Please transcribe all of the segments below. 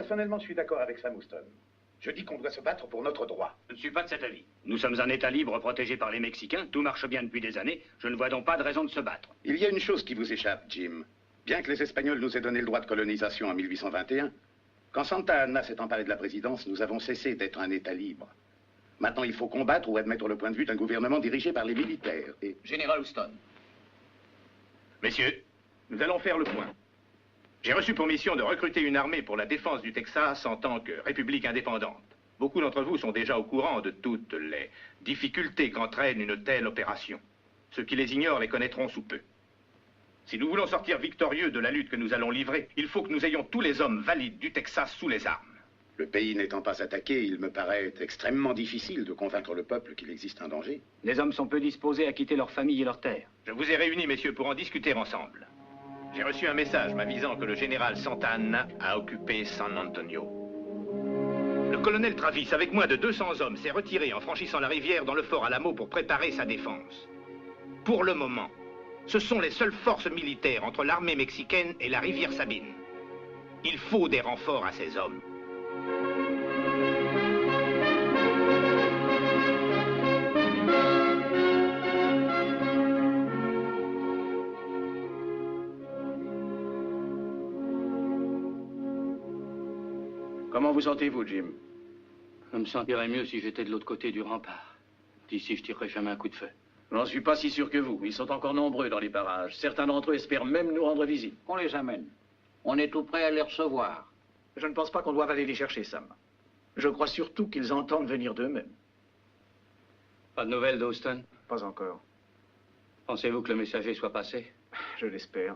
Personnellement, je suis d'accord avec Sam Houston. Je dis qu'on doit se battre pour notre droit. Je ne suis pas de cet avis. Nous sommes un État libre protégé par les Mexicains. Tout marche bien depuis des années. Je ne vois donc pas de raison de se battre. Il y a une chose qui vous échappe, Jim. Bien que les Espagnols nous aient donné le droit de colonisation en 1821, quand Santa Anna s'est emparé de la présidence, nous avons cessé d'être un État libre. Maintenant, il faut combattre ou admettre le point de vue d'un gouvernement dirigé par les militaires. Et... Général Houston. Messieurs, nous allons faire le point. J'ai reçu pour mission de recruter une armée pour la défense du Texas en tant que république indépendante. Beaucoup d'entre vous sont déjà au courant de toutes les difficultés qu'entraîne une telle opération. Ceux qui les ignorent les connaîtront sous peu. Si nous voulons sortir victorieux de la lutte que nous allons livrer, il faut que nous ayons tous les hommes valides du Texas sous les armes. Le pays n'étant pas attaqué, il me paraît extrêmement difficile de convaincre le peuple qu'il existe un danger. Les hommes sont peu disposés à quitter leur famille et leur terre. Je vous ai réunis, messieurs, pour en discuter ensemble. J'ai reçu un message m'avisant que le général Santa Anna a occupé San Antonio. Le colonel Travis, avec moins de 200 hommes, s'est retiré en franchissant la rivière dans le fort Alamo pour préparer sa défense. Pour le moment, ce sont les seules forces militaires entre l'armée mexicaine et la rivière Sabine. Il faut des renforts à ces hommes. Comment vous sentez-vous, Jim? Je me sentirais mieux si j'étais de l'autre côté du rempart. D'ici, je tirerais jamais un coup de feu. J'en suis pas si sûr que vous. Ils sont encore nombreux dans les parages. Certains d'entre eux espèrent même nous rendre visite. On les amène. On est tout prêt à les recevoir. Je ne pense pas qu'on doive aller les chercher, Sam. Je crois surtout qu'ils entendent venir d'eux-mêmes. Pas de nouvelles d'Houston? Pas encore. Pensez-vous que le messager soit passé? Je l'espère.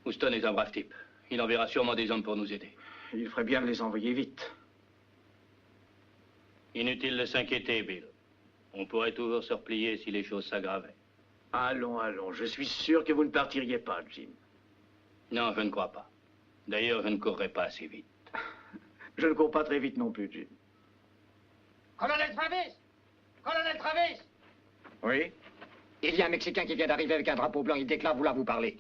Houston est un brave type. Il enverra sûrement des hommes pour nous aider. Il ferait bien de les envoyer vite. Inutile de s'inquiéter, Bill. On pourrait toujours se replier si les choses s'aggravaient. Allons, allons. Je suis sûr que vous ne partiriez pas, Jim. Non, je ne crois pas. D'ailleurs, je ne courrai pas assez vite. Je ne cours pas très vite non plus, Jim. Colonel Travis! Colonel Travis! Oui? Il y a un Mexicain qui vient d'arriver avec un drapeau blanc. Il déclare vouloir vous parler.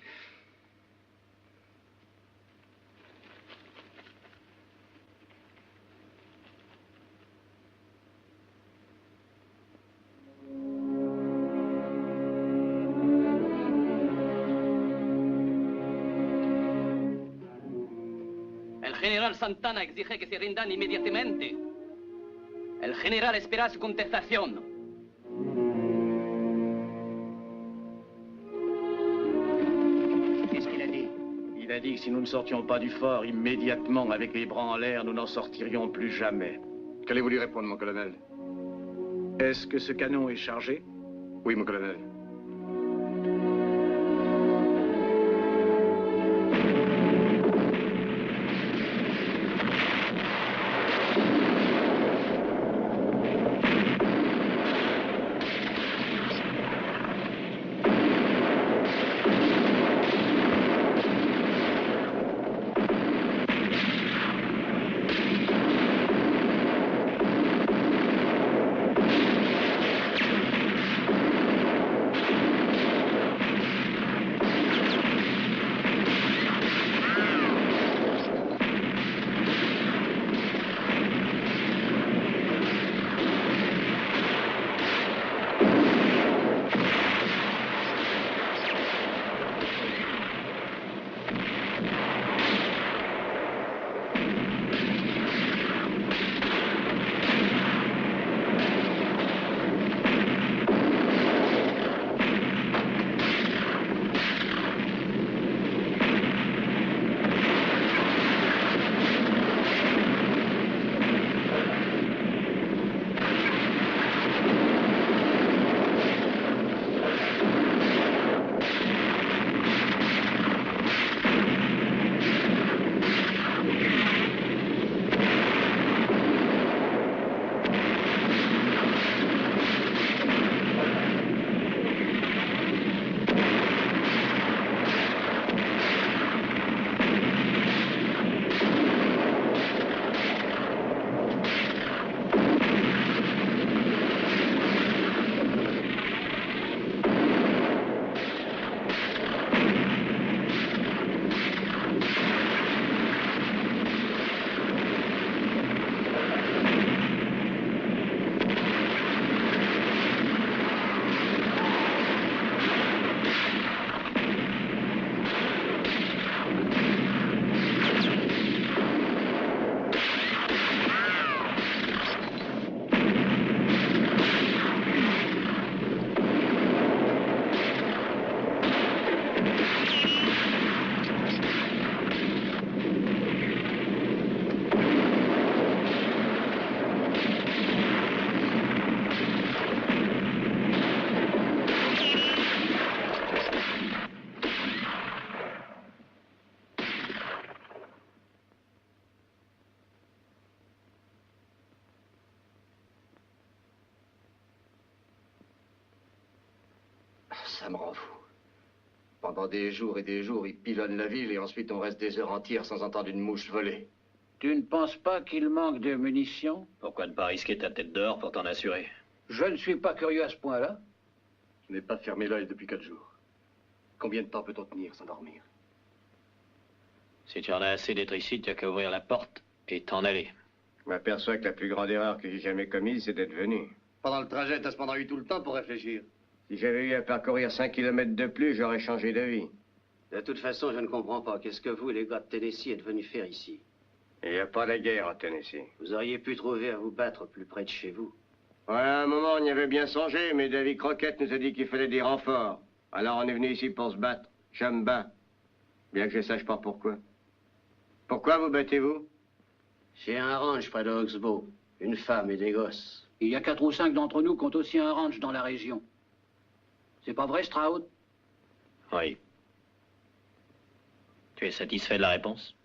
El general Santana exige que se rindan inmediatamente. El general espera su contestación. Qu'est-ce qu'il a dit? Il a dit que si nous ne sortions pas du fort immédiatement avec les bras en l'air, nous n'en sortirions plus jamais. Qu'allez-vous lui répondre, mon colonel? Est-ce que ce canon est chargé? Oui, mon colonel. Ça me rend fou. Pendant des jours et des jours, ils pilonnent la ville et ensuite on reste des heures entières sans entendre une mouche voler. Tu ne penses pas qu'il manque de munitions? Pourquoi ne pas risquer ta tête dehors pour t'en assurer? Je ne suis pas curieux à ce point-là. Je n'ai pas fermé l'œil depuis 4 jours. Combien de temps peut-on tenir sans dormir? Si tu en as assez d'être ici, tu n'as qu'à ouvrir la porte et t'en aller. Je m'aperçois que la plus grande erreur que j'ai jamais commise, c'est d'être venu. Pendant le trajet, t'as cependant eu tout le temps pour réfléchir. Si j'avais eu à parcourir 5 kilomètres de plus, j'aurais changé de vie. De toute façon, je ne comprends pas. Qu'est-ce que vous et les gars de Tennessee êtes venus faire ici? Il n'y a pas de guerre en Tennessee. Vous auriez pu trouver à vous battre plus près de chez vous. Voilà, à un moment, on y avait bien songé, mais David Crockett nous a dit qu'il fallait des renforts. Alors on est venu ici pour se battre. Je me bats. Bien que je ne sache pas pourquoi. Pourquoi vous battez-vous? J'ai un ranch près de Oxbow. Une femme et des gosses. Il y a 4 ou 5 d'entre nous qui ont aussi un ranch dans la région. C'est pas vrai, Stroud? Oui. Tu es satisfait de la réponse?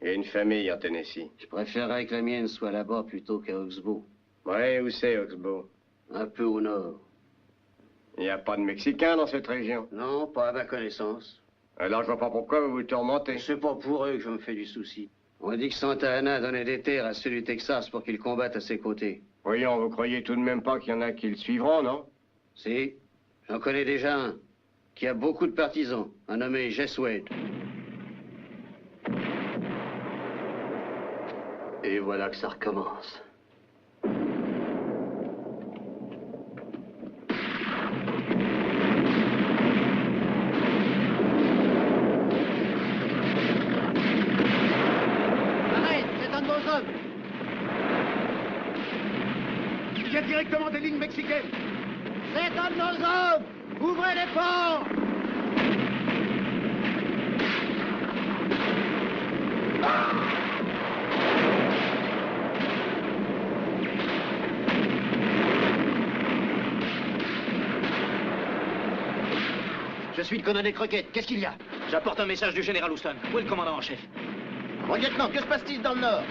Il y a une famille en Tennessee. Je préférerais que la mienne soit là-bas plutôt qu'à Oxbow. Ouais, où c'est, Oxbow? Un peu au nord. Il n'y a pas de Mexicains dans cette région? Non, pas à ma connaissance. Alors je vois pas pourquoi vous vous tourmentez. C'est pas pour eux que je me fais du souci. On dit que Santa Anna donnait des terres à ceux du Texas pour qu'ils combattent à ses côtés. Voyons, vous croyez tout de même pas qu'il y en a qui le suivront, non? Si, j'en connais déjà un, qui a beaucoup de partisans, un nommé Jess Wade. Et voilà que ça recommence. Il vient directement des lignes mexicaines. C'est un de nos hommes! Ouvrez les portes! Je suis le colonel Crockett. Qu'est-ce qu'il y a? J'apporte un message du général Houston. Où est le commandant en chef? Mon lieutenant, que se passe-t-il dans le nord?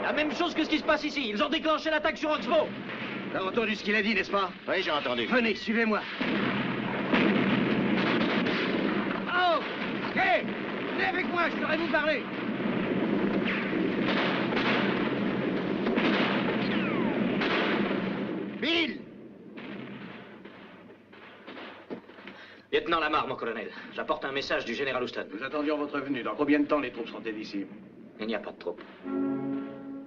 La même chose que ce qui se passe ici. Ils ont déclenché l'attaque sur Oxbow. T'as entendu ce qu'il a dit, n'est-ce pas? Oui, j'ai entendu. Venez, suivez-moi. Oh! Hé! Venez avec moi, je saurais vous parler. Bill! Lieutenant Lamar, mon colonel. J'apporte un message du général Houston. Nous attendions votre venue. Dans combien de temps les troupes sont-elles ici? Il n'y a pas de troupes.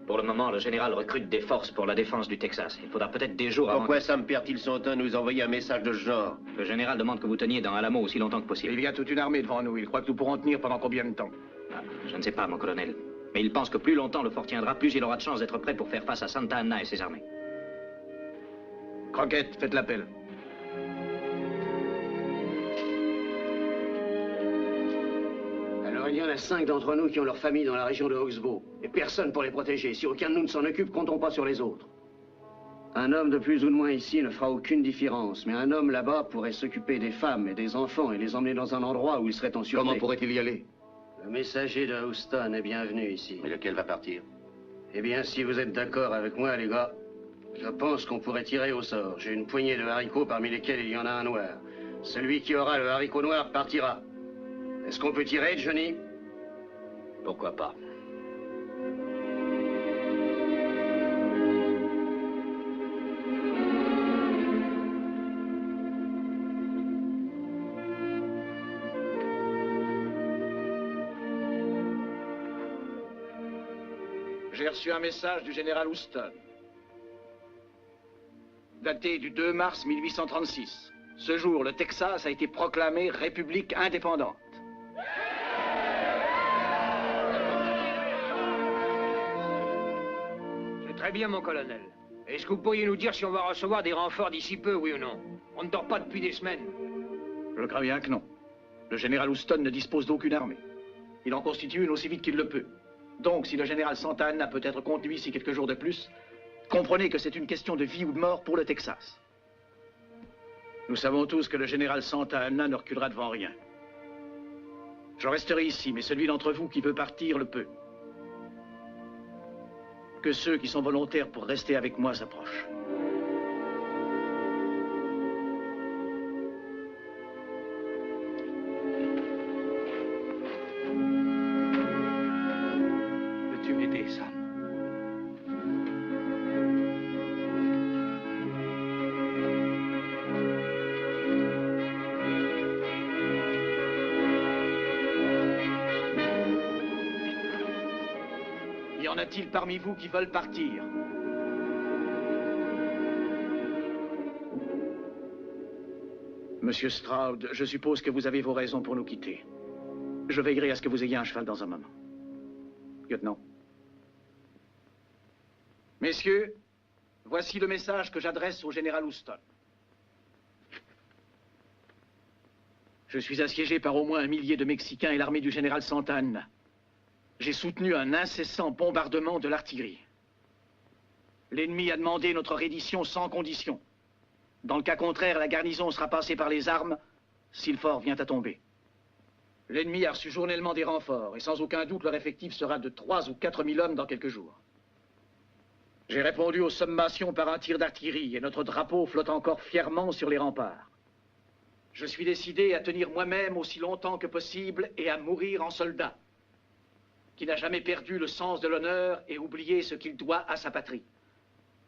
Pour le moment, le général recrute des forces pour la défense du Texas. Il faudra peut-être des jours avant... Pourquoi Sam Pertilson nous envoyer un message de ce genre? Le général demande que vous teniez dans Alamo aussi longtemps que possible. Il y a toute une armée devant nous. Il croit que nous pourrons tenir pendant combien de temps? Ah, je ne sais pas, mon colonel. Mais il pense que plus longtemps le fort tiendra, plus il aura de chances d'être prêt pour faire face à Santa Anna et ses armées. Crockett, faites l'appel. Alors il y en a 5 d'entre nous qui ont leur famille dans la région de Oxbow. Et personne pour les protéger. Si aucun de nous ne s'en occupe, comptons pas sur les autres. Un homme de plus ou de moins ici ne fera aucune différence. Mais un homme là-bas pourrait s'occuper des femmes et des enfants et les emmener dans un endroit où ils seraient en sûreté. Comment pourrait-il y aller? Le messager de Houston est bienvenu ici. Mais lequel va partir? Eh bien, si vous êtes d'accord avec moi, les gars, je pense qu'on pourrait tirer au sort. J'ai une poignée de haricots parmi lesquels il y en a un noir. Celui qui aura le haricot noir partira. Est-ce qu'on peut tirer, Johnny? Pourquoi pas? J'ai reçu un message du général Houston, daté du 2 mars 1836. Ce jour, le Texas a été proclamé république indépendante. C'est très bien, mon colonel. Est-ce que vous pourriez nous dire si on va recevoir des renforts d'ici peu, oui ou non? On ne dort pas depuis des semaines. Je crains bien que non. Le général Houston ne dispose d'aucune armée. Il en constitue une aussi vite qu'il le peut. Donc, si le général Santa Anna peut être contenu ici quelques jours de plus, comprenez que c'est une question de vie ou de mort pour le Texas. Nous savons tous que le général Santa Anna ne reculera devant rien. Je resterai ici, mais celui d'entre vous qui veut partir le peut. Que ceux qui sont volontaires pour rester avec moi s'approchent. Y en a-t-il parmi vous qui veulent partir? Monsieur Stroud, je suppose que vous avez vos raisons pour nous quitter. Je veillerai à ce que vous ayez un cheval dans un moment. Lieutenant. Messieurs, voici le message que j'adresse au général Houston. Je suis assiégé par au moins 1 millier de Mexicains et l'armée du général Santa Anna. J'ai soutenu un incessant bombardement de l'artillerie. L'ennemi a demandé notre reddition sans condition. Dans le cas contraire, la garnison sera passée par les armes si le fort vient à tomber. L'ennemi a reçu journellement des renforts et sans aucun doute leur effectif sera de 3 ou 4 000 hommes dans quelques jours. J'ai répondu aux sommations par un tir d'artillerie et notre drapeau flotte encore fièrement sur les remparts. Je suis décidé à tenir moi-même aussi longtemps que possible et à mourir en soldat, qui n'a jamais perdu le sens de l'honneur et oublié ce qu'il doit à sa patrie.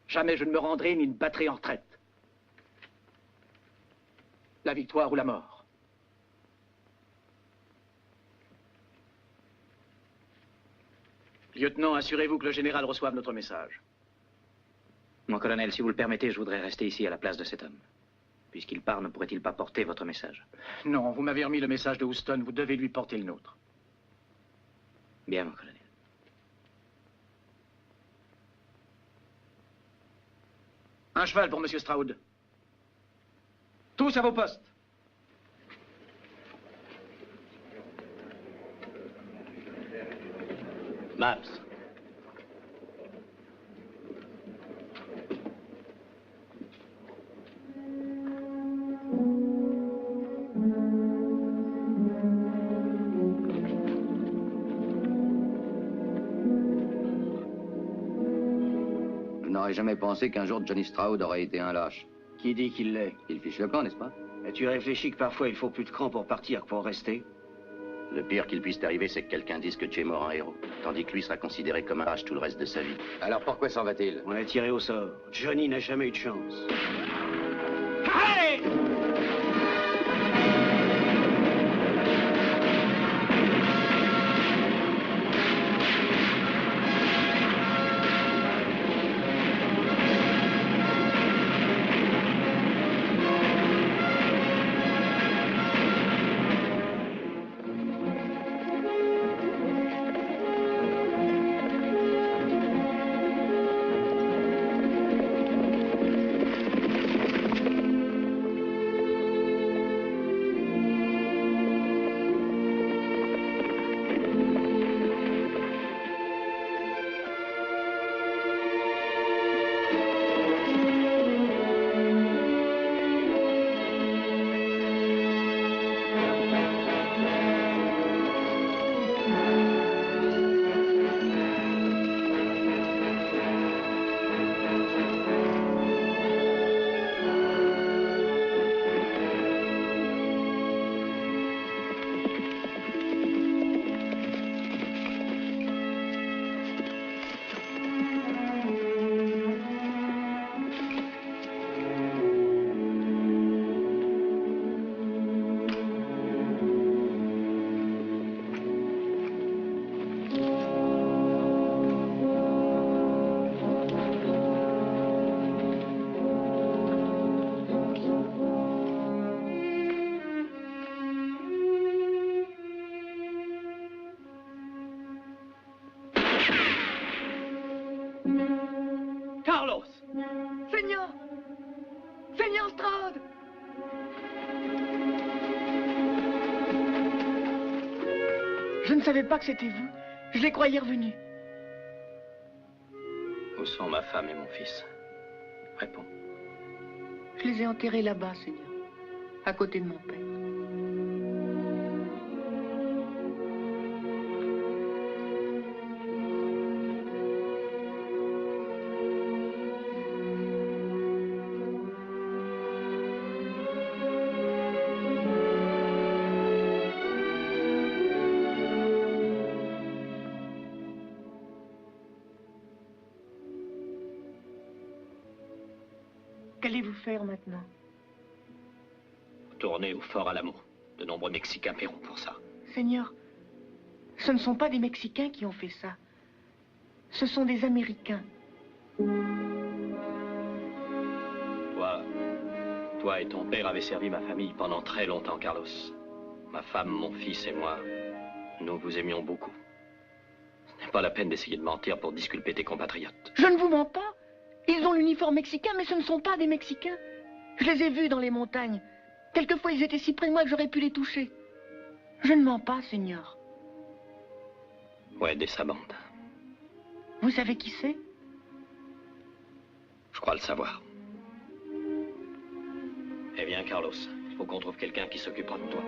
Jamais je ne me rendrai ni ne battrai en retraite. La victoire ou la mort. Lieutenant, assurez-vous que le général reçoive notre message. Mon colonel, si vous le permettez, je voudrais rester ici à la place de cet homme. Puisqu'il part, ne pourrait-il pas porter votre message? Non, vous m'avez remis le message de Houston, vous devez lui porter le nôtre. Bien, mon colonel. Un cheval pour Monsieur Stroud. Tous à vos postes. Maps. Je n'aurais jamais pensé qu'un jour Johnny Stroud aurait été un lâche. Qui dit qu'il l'est? Il fiche le camp, n'est-ce pas? Et tu réfléchis que parfois il faut plus de cran pour partir que pour rester? Le pire qu'il puisse arriver, c'est que quelqu'un dise que tu es mort un héros, tandis que lui sera considéré comme un lâche tout le reste de sa vie. Alors pourquoi s'en va-t-il? On l'a tiré au sort. Johnny n'a jamais eu de chance. Hey! Carlos! Seigneur! Seigneur Stroud! Je ne savais pas que c'était vous. Je les croyais revenus. Où sont ma femme et mon fils? Réponds. Je les ai enterrés là-bas, Seigneur. À côté de mon père. Qu'allez-vous faire maintenant? Retourner au fort Alamo. De nombreux Mexicains paieront pour ça. Seigneur, ce ne sont pas des Mexicains qui ont fait ça. Ce sont des Américains. Toi et ton père avez servi ma famille pendant très longtemps, Carlos. Ma femme, mon fils et moi, nous vous aimions beaucoup. Ce n'est pas la peine d'essayer de mentir pour disculper tes compatriotes. Je ne vous mens pas. Ils ont l'uniforme mexicain, mais ce ne sont pas des Mexicains. Je les ai vus dans les montagnes. Quelquefois, ils étaient si près de moi que j'aurais pu les toucher. Je ne mens pas, Seigneur. Ouais, des sa bande. Vous savez qui c'est? Je crois le savoir. Eh bien, Carlos, il faut qu'on trouve quelqu'un qui s'occupera de toi.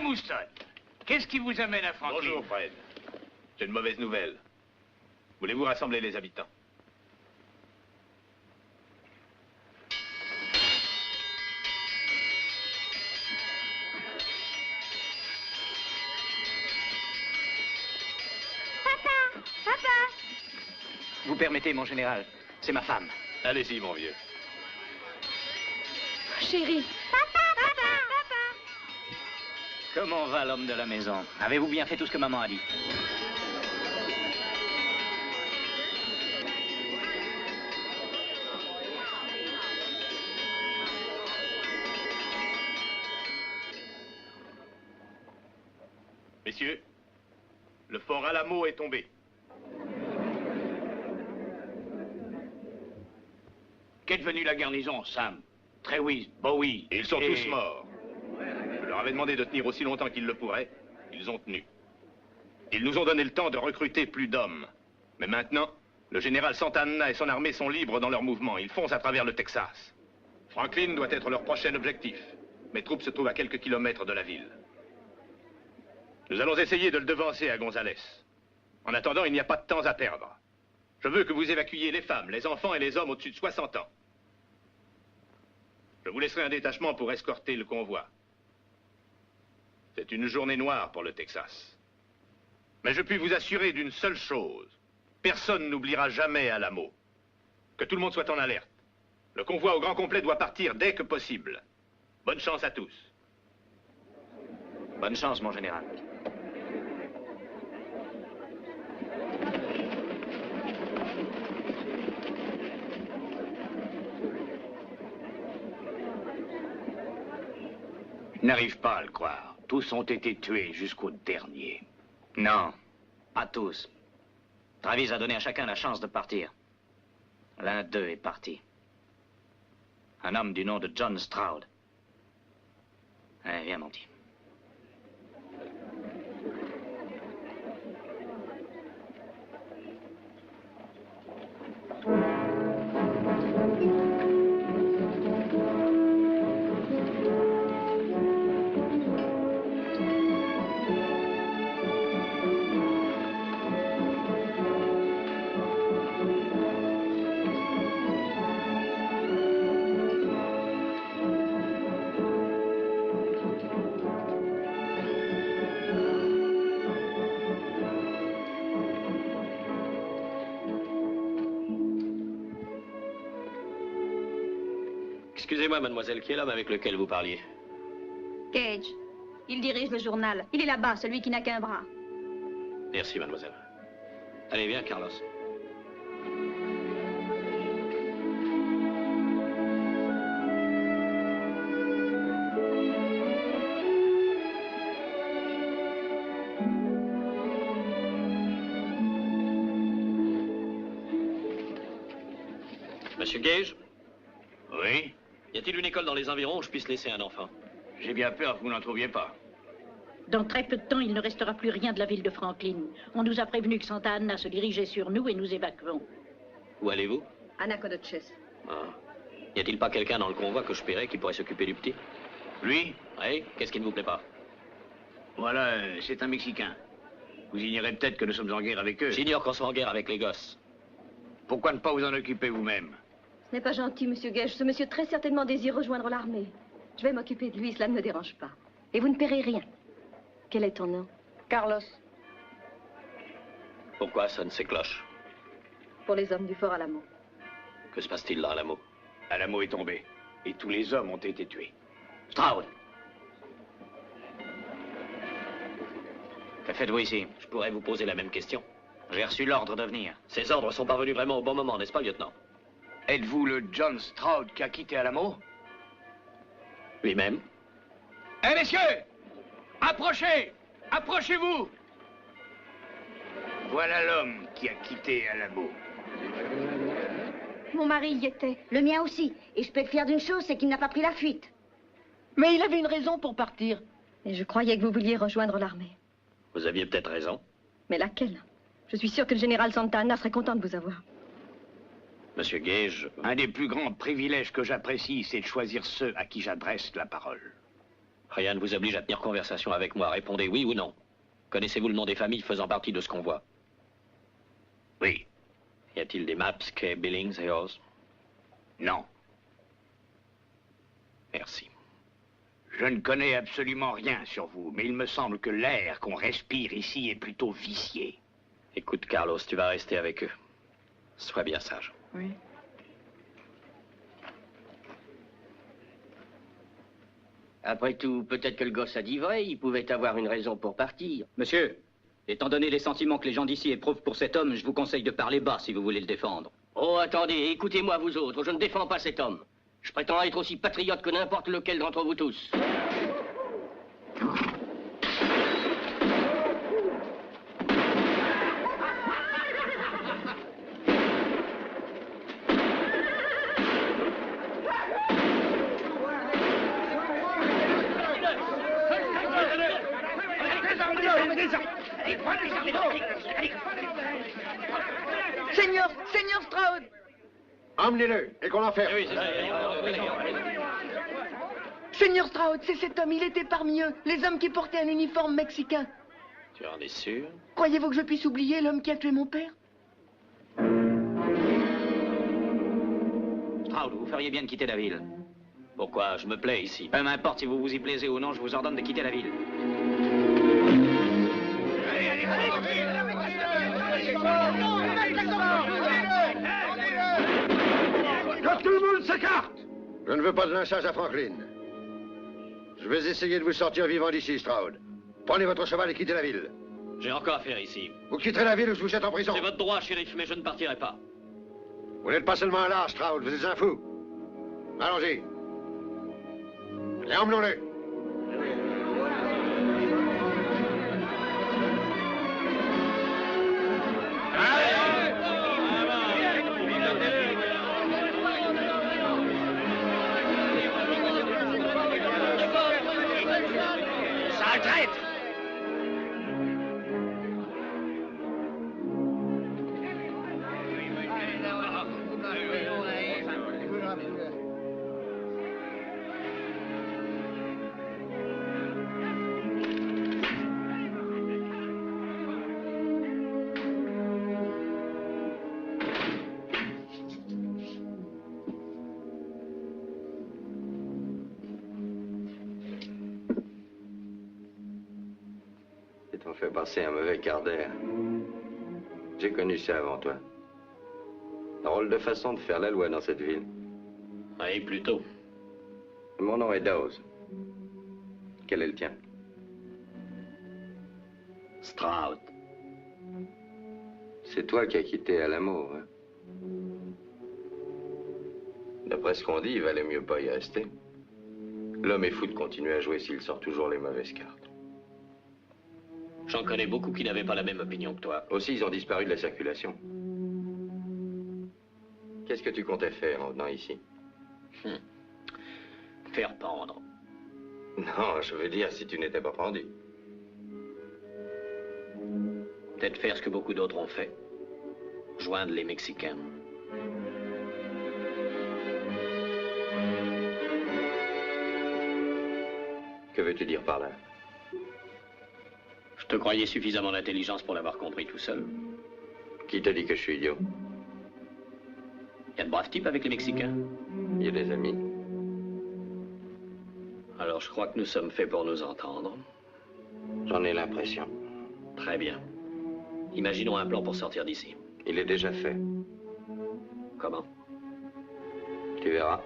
Mouston, qu'est-ce qui vous amène à Franklin? Bonjour, Fred. J'ai une mauvaise nouvelle. Voulez-vous rassembler les habitants? Papa! Papa! Vous permettez, mon général, c'est ma femme. Allez-y, mon vieux. Chérie. Papa! Papa! Papa! Comment va l'homme de la maison? Avez-vous bien fait tout ce que maman a dit? Messieurs, le fort Alamo est tombé. Qu'est devenue la garnison, Sam? Trewis, Bowie... Ils sont tous morts. Je leur avais demandé de tenir aussi longtemps qu'ils le pourraient. Ils ont tenu. Ils nous ont donné le temps de recruter plus d'hommes. Mais maintenant, le général Santa Anna et son armée sont libres dans leur mouvement. Ils foncent à travers le Texas. Franklin doit être leur prochain objectif. Mes troupes se trouvent à quelques kilomètres de la ville. Nous allons essayer de le devancer à Gonzales. En attendant, il n'y a pas de temps à perdre. Je veux que vous évacuiez les femmes, les enfants et les hommes au-dessus de 60 ans. Je vous laisserai un détachement pour escorter le convoi. C'est une journée noire pour le Texas. Mais je puis vous assurer d'une seule chose. Personne n'oubliera jamais Alamo. Que tout le monde soit en alerte. Le convoi au grand complet doit partir dès que possible. Bonne chance à tous. Bonne chance, mon général. Je n'arrive pas à le croire. Tous ont été tués jusqu'au dernier. Non, pas tous. Travis a donné à chacun la chance de partir. L'un d'eux est parti. Un homme du nom de John Stroud. Allez, viens, mon petit. Excusez-moi, mademoiselle, qui est l'homme avec lequel vous parliez? Gage. Il dirige le journal. Il est là-bas, celui qui n'a qu'un bras. Merci, mademoiselle. Allez, viens, Carlos. Monsieur Gage? Oui? Y a-t-il une école dans les environs où je puisse laisser un enfant? J'ai bien peur que vous n'en trouviez pas. Dans très peu de temps, il ne restera plus rien de la ville de Franklin. On nous a prévenu que Santa Anna se dirigeait sur nous et nous évacuons. Où allez-vous? À Nacogdoches. Ah. Y a-t-il pas quelqu'un dans le convoi que je paierais qui pourrait s'occuper du petit? Lui? Oui? Qu'est-ce qui ne vous plaît pas? Voilà, c'est un Mexicain. Vous ignorez peut-être que nous sommes en guerre avec eux. J'ignore qu'on soit en guerre avec les gosses. Pourquoi ne pas vous en occuper vous-même? Ce n'est pas gentil, monsieur Gage. Ce monsieur très certainement désire rejoindre l'armée. Je vais m'occuper de lui, cela ne me dérange pas. Et vous ne paierez rien. Quel est ton nom? Carlos. Pourquoi sonnent ces cloches? Pour les hommes du fort Alamo. Que se passe-t-il dans Alamo? Alamo est tombé. Et tous les hommes ont été tués. Stroud! Que faites-vous ici? Je pourrais vous poser la même question. J'ai reçu l'ordre de venir. Ces ordres sont parvenus vraiment au bon moment, n'est-ce pas, lieutenant? Êtes-vous le John Stroud qui a quitté Alamo? Lui-même. Eh, messieurs! Approchez! Approchez-vous! Voilà l'homme qui a quitté Alamo. Mon mari y était. Le mien aussi. Et je peux te faire d'une chose, c'est qu'il n'a pas pris la fuite. Mais il avait une raison pour partir. Et je croyais que vous vouliez rejoindre l'armée. Vous aviez peut-être raison. Mais laquelle? Je suis sûre que le général Santa Anna serait content de vous avoir. Monsieur Gage... Un des plus grands privilèges que j'apprécie, c'est de choisir ceux à qui j'adresse la parole. Rien ne vous oblige à tenir conversation avec moi. Répondez oui ou non. Connaissez-vous le nom des familles faisant partie de ce convoi? Oui. Y a-t-il des maps, Kay, Billings et Oz? Non. Merci. Je ne connais absolument rien sur vous, mais il me semble que l'air qu'on respire ici est plutôt vicié. Écoute, Carlos, tu vas rester avec eux. Sois bien sage. Oui. Après tout, peut-être que le gosse a dit vrai, il pouvait avoir une raison pour partir. Monsieur, étant donné les sentiments que les gens d'ici éprouvent pour cet homme, je vous conseille de parler bas si vous voulez le défendre. Oh, attendez, écoutez-moi vous autres, je ne défends pas cet homme. Je prétends être aussi patriote que n'importe lequel d'entre vous tous. Seigneur Stroud! Emmenez-le et qu'on l'enferme. Oui, c'est ça. Seigneur Stroud, c'est cet homme, il était parmi eux, les hommes qui portaient un uniforme mexicain. Tu en es sûr? Croyez-vous que je puisse oublier l'homme qui a tué mon père? Stroud, vous feriez bien de quitter la ville. Pourquoi? Je me plais ici. Peu m'importe si vous vous y plaisez ou non, je vous ordonne de quitter la ville. Que tout le monde s'écarte! Je ne veux pas de lynchage à Franklin. Je vais essayer de vous sortir vivant d'ici, Stroud. Prenez votre cheval et quittez la ville. J'ai encore affaire ici. Vous quitterez la ville ou je vous jette en prison. C'est votre droit, shérif, mais je ne partirai pas. Vous n'êtes pas seulement un lâche, Stroud, vous êtes un fou. Allons-y. Et emmenons-le. Sale traître! Tu t'en fais passer un mauvais quart d'heure. J'ai connu ça avant toi. Drôle de façon de faire la loi dans cette ville. Oui, plutôt. Mon nom est Dawes. Quel est le tien? Stroud. C'est toi qui as quitté Alamo, hein? D'après ce qu'on dit, il valait mieux pas y rester. L'homme est fou de continuer à jouer s'il sort toujours les mauvaises cartes. J'en connais beaucoup qui n'avaient pas la même opinion que toi. Aussi, ils ont disparu de la circulation. Qu'est-ce que tu comptais faire en venant ici? Faire pendre. Non, je veux dire si tu n'étais pas pendu. Peut-être faire ce que beaucoup d'autres ont fait. Joindre les Mexicains. Que veux-tu dire par là? Je te croyais suffisamment d'intelligence pour l'avoir compris tout seul. Qui te dit que je suis idiot? Il y a de braves types avec les Mexicains. Il y a des amis. Alors je crois que nous sommes faits pour nous entendre. J'en ai l'impression. Très bien. Imaginons un plan pour sortir d'ici. Il est déjà fait. Comment? Tu verras.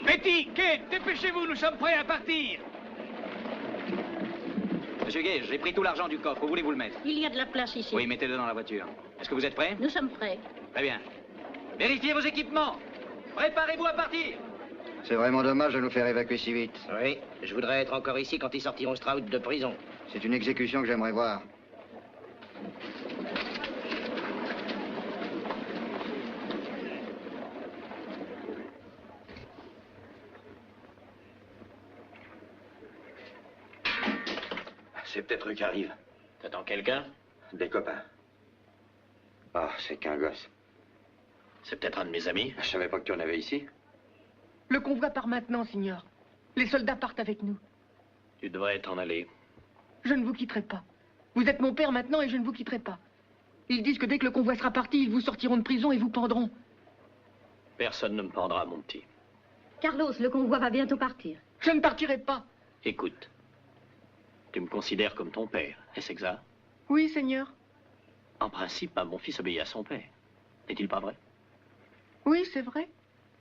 Betty, Kate, dépêchez-vous, nous sommes prêts à partir. Monsieur Gage, j'ai pris tout l'argent du coffre. Où voulez-vous le mettre? Il y a de la place ici. Oui, mettez-le dans la voiture. Est-ce que vous êtes prêts? Nous sommes prêts. Très bien. Vérifiez vos équipements. Préparez-vous à partir. C'est vraiment dommage de nous faire évacuer si vite. Oui, je voudrais être encore ici quand ils sortiront Stroud de prison. C'est une exécution que j'aimerais voir. C'est peut-être eux qui arrivent. T'attends quelqu'un? Des copains. Ah, c'est qu'un gosse. C'est peut-être un de mes amis. Je savais pas que tu en avais ici. Le convoi part maintenant, Signor. Les soldats partent avec nous. Tu devrais t'en aller. Je ne vous quitterai pas. Vous êtes mon père maintenant et je ne vous quitterai pas. Ils disent que dès que le convoi sera parti, ils vous sortiront de prison et vous pendront. Personne ne me pendra, mon petit. Carlos, le convoi va bientôt partir. Je ne partirai pas. Écoute, tu me considères comme ton père, est-ce exact? Oui, Seigneur. En principe, mon fils obéit à son père. N'est-il pas vrai? Oui, c'est vrai.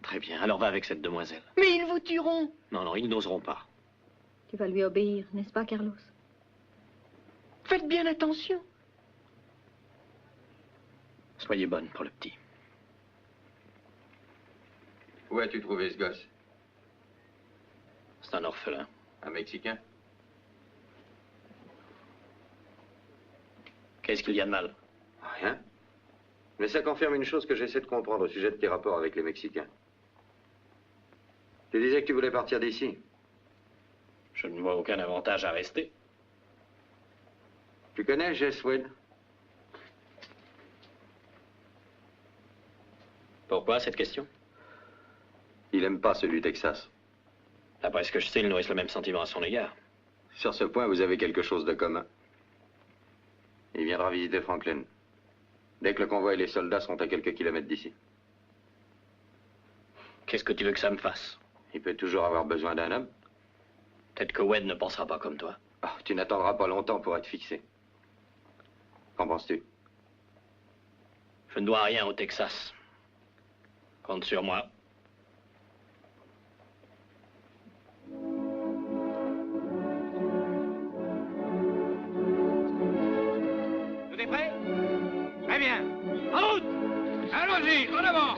Très bien, alors va avec cette demoiselle. Mais ils vous tueront. Non, non, ils n'oseront pas. Tu vas lui obéir, n'est-ce pas, Carlos? Faites bien attention. Soyez bonne pour le petit. Où as-tu trouvé ce gosse? C'est un orphelin. Un Mexicain? Qu'est-ce qu'il y a de mal? Rien. Mais ça confirme une chose que j'essaie de comprendre au sujet de tes rapports avec les Mexicains. Tu disais que tu voulais partir d'ici. Je ne vois aucun avantage à rester. Tu connais Jess Wade? Pourquoi cette question? Il aime pas celui du Texas. D'après ce que je sais, il nourrit le même sentiment à son égard. Sur ce point, vous avez quelque chose de commun. Il viendra visiter Franklin. Dès que le convoi et les soldats seront à quelques kilomètres d'ici. Qu'est-ce que tu veux que ça me fasse? Il peut toujours avoir besoin d'un homme. Peut-être que Wade ne pensera pas comme toi. Oh, tu n'attendras pas longtemps pour être fixé. Qu'en penses-tu? Je ne dois rien au Texas. Compte sur moi. Tout est prêt? Très bien. En route! Allons-y, en avant!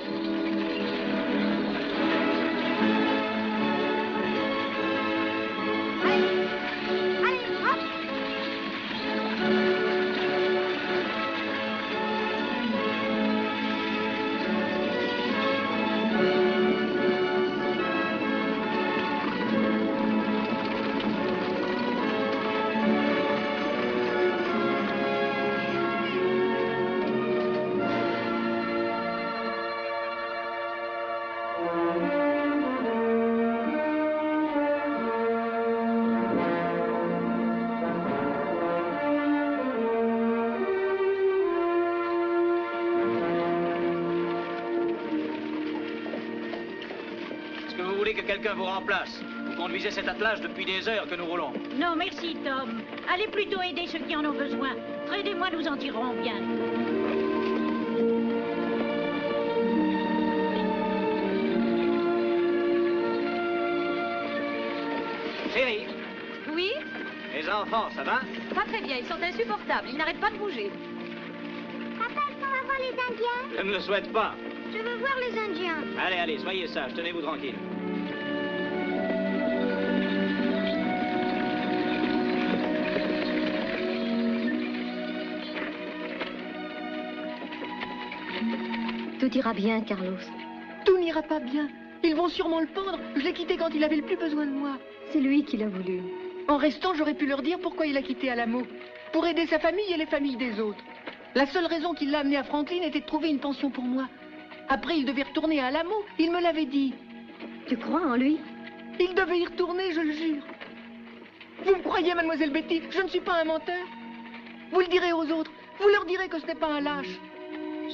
Quelqu'un vous remplace. Vous conduisez cet attelage depuis des heures que nous roulons. Non, merci, Tom. Allez plutôt aider ceux qui en ont besoin. Aidez-moi, nous en tirerons bien. Chérie. Oui? Les enfants, ça va? Pas très bien, ils sont insupportables. Ils n'arrêtent pas de bouger. Papa, est-ce qu'on va voir les Indiens? Je ne le souhaite pas. Je veux voir les Indiens. Allez, allez, soyez sages. Tenez-vous tranquille. Tout ira bien, Carlos. Tout n'ira pas bien. Ils vont sûrement le pendre. Je l'ai quitté quand il avait le plus besoin de moi. C'est lui qui l'a voulu. En restant, j'aurais pu leur dire pourquoi il a quitté Alamo. Pour aider sa famille et les familles des autres. La seule raison qui l'a amené à Franklin était de trouver une pension pour moi. Après, il devait retourner à Alamo. Il me l'avait dit. Tu crois en lui? Il devait y retourner, je le jure. Vous me croyez, mademoiselle Betty, je ne suis pas un menteur. Vous le direz aux autres. Vous leur direz que ce n'est pas un lâche.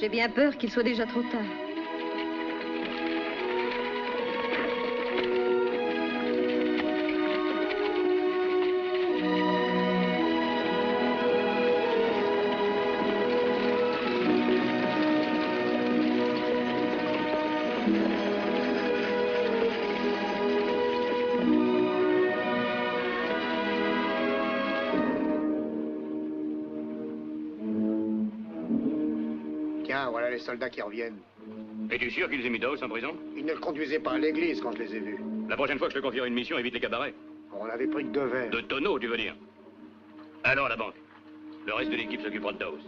J'ai bien peur qu'il soit déjà trop tard. Voilà les soldats qui reviennent. Es-tu sûr qu'ils aient mis Dawes en prison? Ils ne le conduisaient pas à l'église quand je les ai vus. La prochaine fois que je te confierai une mission, évite les cabarets. On avait pris que 2 verres. De tonneaux, tu veux dire? Allons à la banque. Le reste de l'équipe s'occupera de Dawes.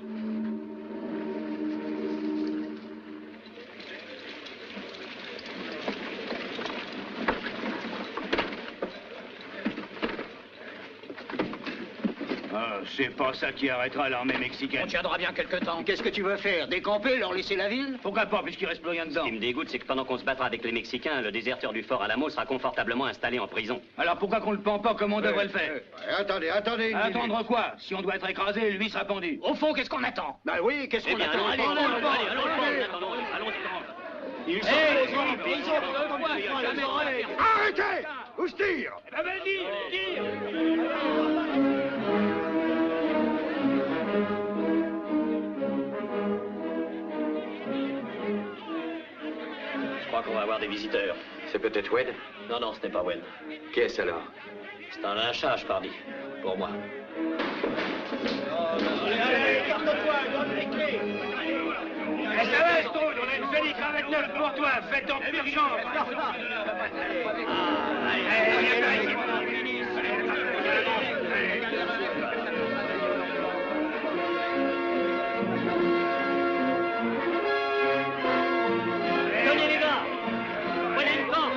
Ah, c'est pas ça qui arrêtera l'armée mexicaine. On tiendra bien quelque temps. Qu'est-ce que tu veux faire? Décamper, leur laisser la ville? Pourquoi pas, puisqu'il reste plus rien dedans? Ce qui me dégoûte, c'est que pendant qu'on se battra avec les Mexicains, le déserteur du fort Alamo sera confortablement installé en prison. Alors pourquoi qu'on le pend pas comme on devrait le faire? Attendez. Attendre quoi? Si on doit être écrasé, lui sera pendu. Au fond, qu'est-ce qu'on attend? Bah oui, qu'est-ce qu'on attend? Allons, Ils sont Arrêtez! Où je tire? Je crois qu'on va avoir des visiteurs. C'est peut-être Wade? Non, ce n'est pas Wade. Qui est-ce alors? C'est un lynchage, pardi. Pour moi. Allez, écarte-toi, donne les clés. Eh, ça va, Stone, on a une jolie cravate neuve pour toi. Faites donc urgence. Tenez les gars! Prenez le temps!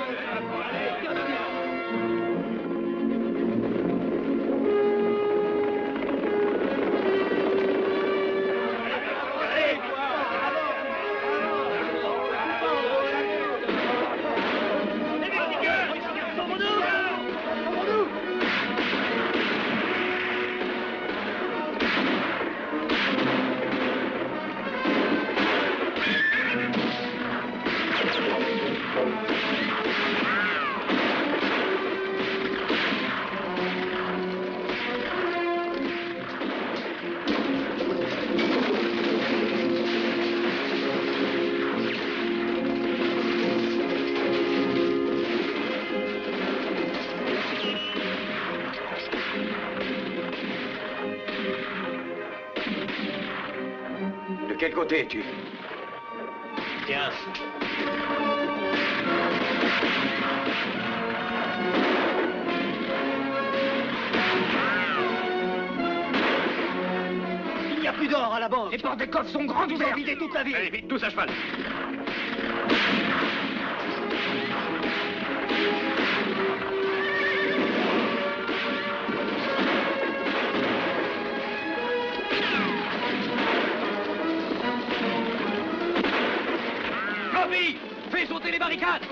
De quel côté es-tu? Tiens. Il n'y a plus d'or à la banque. Les portes des coffres sont grandes ouvertes. Ils ont vidé toute la ville. Allez, vite, tous à cheval. Bobby, fais sauter les barricades.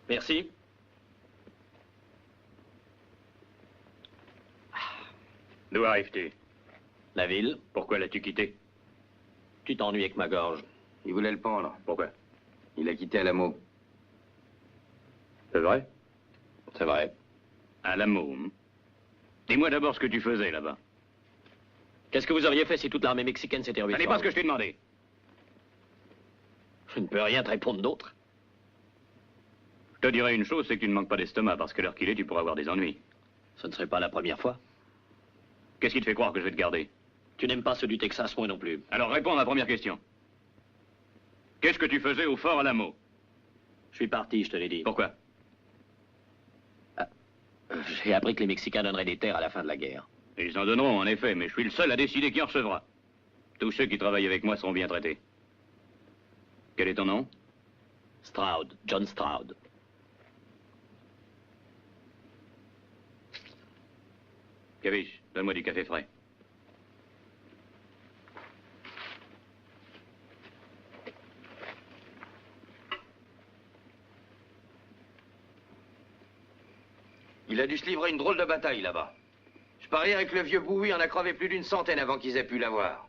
Merci. D'où arrives-tu? La ville. Pourquoi l'as-tu quitté? Tu t'ennuies avec ma gorge. Il voulait le pendre. Pourquoi? Il a quitté Alamo. C'est vrai? C'est vrai. Alamo, hein? Dis-moi d'abord ce que tu faisais là-bas. Qu'est-ce que vous auriez fait si toute l'armée mexicaine s'était ruée? Ce n'est pas ce que je t'ai demandé. Je ne peux rien te répondre d'autre. Je te dirais une chose, c'est que tu ne manques pas d'estomac, parce que l'heure qu'il est, tu pourras avoir des ennuis. Ce ne serait pas la première fois. Qu'est-ce qui te fait croire que je vais te garder? Tu n'aimes pas ceux du Texas, moi non plus. Alors réponds à ma première question. Qu'est-ce que tu faisais au fort Alamo? Je suis parti, je te l'ai dit. Pourquoi? J'ai appris que les Mexicains donneraient des terres à la fin de la guerre. Ils en donneront, en effet, mais je suis le seul à décider qui en recevra. Tous ceux qui travaillent avec moi seront bien traités. Quel est ton nom? Stroud, John Stroud. Caviche, donne-moi du café frais. Il a dû se livrer une drôle de bataille là-bas. Je parierais que le vieux Bowie en a crevé plus d'une centaine avant qu'ils aient pu l'avoir.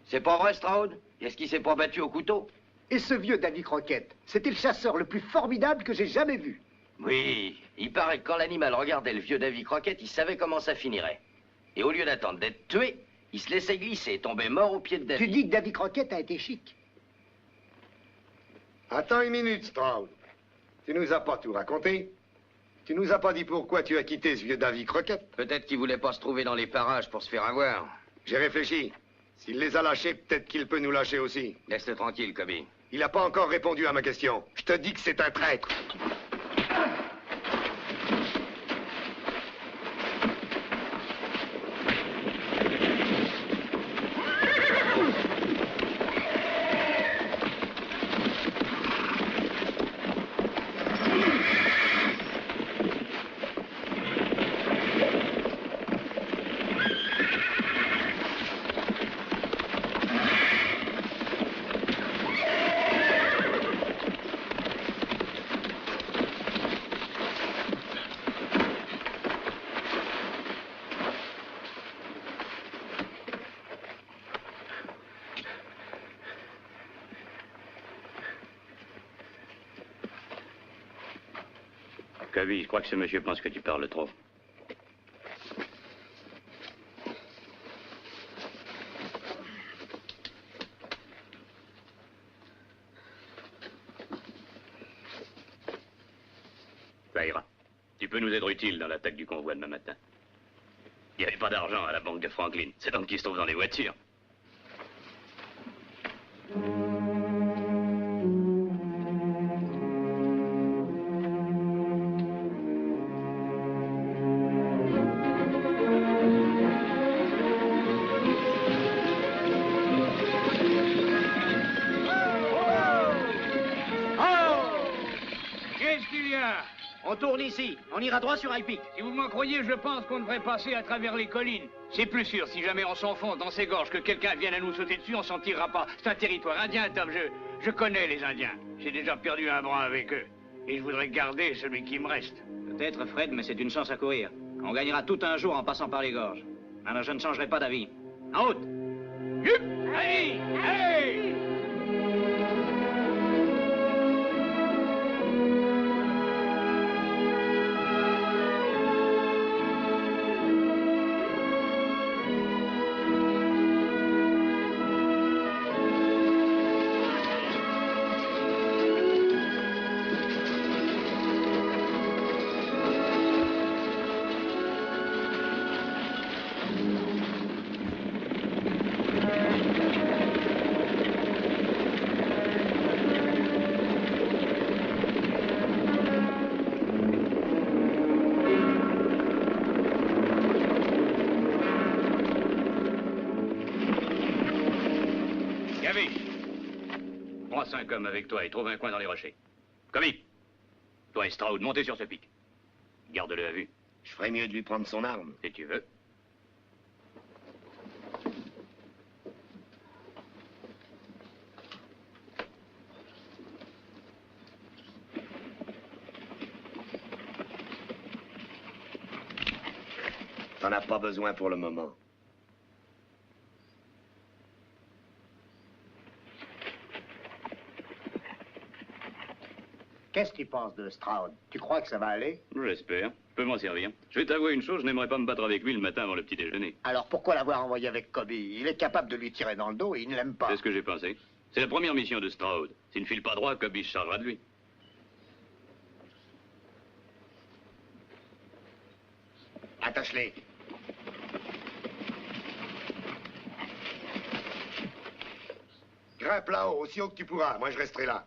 C'est pas vrai, Stroud? Est-ce qu'il s'est pas battu au couteau? Et ce vieux Davy Crockett, c'était le chasseur le plus formidable que j'ai jamais vu. Oui, il paraît que quand l'animal regardait le vieux Davy Crockett, il savait comment ça finirait. Et au lieu d'attendre d'être tué, il se laissait glisser et tombait mort au pied de Davy. Tu dis que Davy Crockett a été chic. Attends une minute, Stroud. Tu nous as pas tout raconté. Tu nous as pas dit pourquoi tu as quitté ce vieux Davy Crockett. Peut-être qu'il voulait pas se trouver dans les parages pour se faire avoir. J'ai réfléchi. S'il les a lâchés, peut-être qu'il peut nous lâcher aussi. Laisse-le tranquille, Kobe. Il n'a pas encore répondu à ma question. Je te dis que c'est un traître. Cavi, je crois que ce monsieur pense que tu parles trop. Ça ira. Tu peux nous être utile dans l'attaque du convoi demain matin. Il n'y avait pas d'argent à la banque de Franklin. C'est donc qu'il se trouve dans les voitures. On tourne ici. On ira droit sur High Peak. Si vous m'en croyez, je pense qu'on devrait passer à travers les collines. C'est plus sûr, si jamais on s'enfonce dans ces gorges, que quelqu'un vienne à nous sauter dessus, on s'en tirera pas. C'est un territoire indien, Tom. Je connais les Indiens. J'ai déjà perdu un bras avec eux. Et je voudrais garder celui qui me reste. Peut-être, Fred, mais c'est une chance à courir. On gagnera tout un jour en passant par les gorges. Alors je ne changerai pas d'avis. En route! Yup! Hey! Hey! Prends 5 hommes avec toi et trouve un coin dans les rochers. Commis, toi et Stroud, montez sur ce pic. Garde-le à vue. Je ferais mieux de lui prendre son arme. Si tu veux. T'en as pas besoin pour le moment. Qu'est-ce que tu penses de Stroud? Tu crois que ça va aller? J'espère. Je peux m'en servir. Je vais t'avouer une chose, je n'aimerais pas me battre avec lui le matin avant le petit déjeuner. Alors pourquoi l'avoir envoyé avec Kobe? Il est capable de lui tirer dans le dos et il ne l'aime pas. C'est ce que j'ai pensé. C'est la première mission de Stroud. S'il ne file pas droit, Kobe se chargera de lui. Attache-les. Grimpe là-haut, aussi haut que tu pourras. Moi, je resterai là.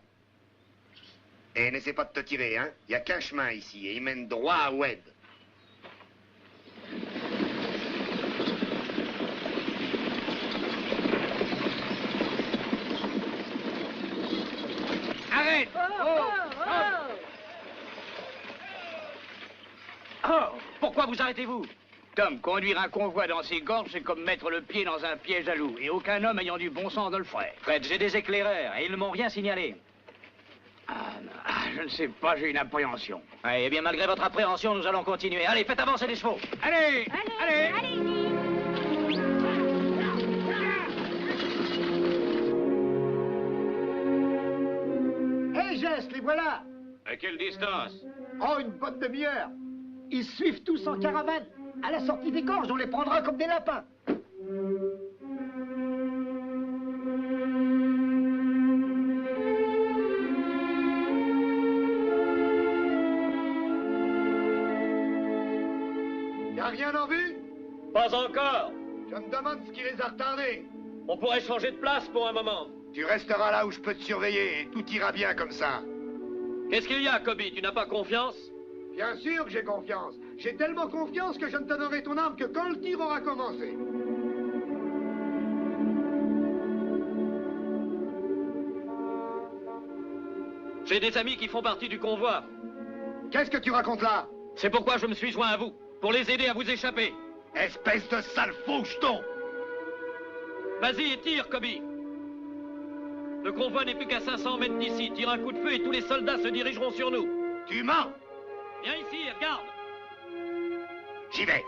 Et n'essaie pas de te tirer, hein. Il n'y a qu'un chemin ici, et il mène droit à Wed. Arrête! Oh! Pourquoi vous arrêtez-vous? Tom, conduire un convoi dans ces gorges, c'est comme mettre le pied dans un piège à loup. Et aucun homme ayant du bon sens ne le ferait. Fred, j'ai des éclaireurs et ils ne m'ont rien signalé. Je ne sais pas, j'ai une appréhension. Eh bien, malgré votre appréhension, nous allons continuer. Allez, faites avancer les chevaux. Allez! Hé, Geste, les voilà! À quelle distance? Oh, une bonne demi-heure. Ils suivent tous en caravane. À la sortie des gorges, on les prendra comme des lapins. Y'a rien en vue? Pas encore. Je me demande ce qui les a retardés. On pourrait changer de place pour un moment. Tu resteras là où je peux te surveiller et tout ira bien comme ça. Qu'est-ce qu'il y a, Kobe? Tu n'as pas confiance? Bien sûr que j'ai confiance. J'ai tellement confiance que je ne te donnerai ton arme que quand le tir aura commencé. J'ai des amis qui font partie du convoi. Qu'est-ce que tu racontes là? C'est pourquoi je me suis joint à vous, pour les aider à vous échapper. Espèce de sale faux jeton! Vas-y et tire, Kobe. Le convoi n'est plus qu'à 500 mètres d'ici. Tire un coup de feu et tous les soldats se dirigeront sur nous. Tu mens! Viens ici, regarde. J'y vais.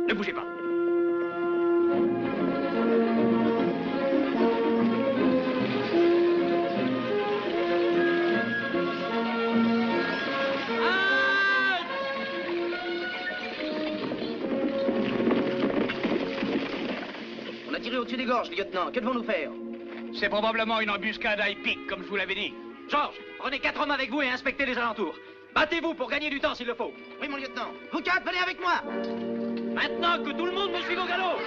Ne bougez pas. On a tiré au-dessus des gorges, lieutenant. Que devons-nous faire? C'est probablement une embuscade à épique, comme je vous l'avais dit. Georges, prenez 4 hommes avec vous et inspectez les alentours. Battez-vous pour gagner du temps s'il le faut. Oui, mon lieutenant. Vous 4, venez avec moi. Maintenant que tout le monde me suive au galop.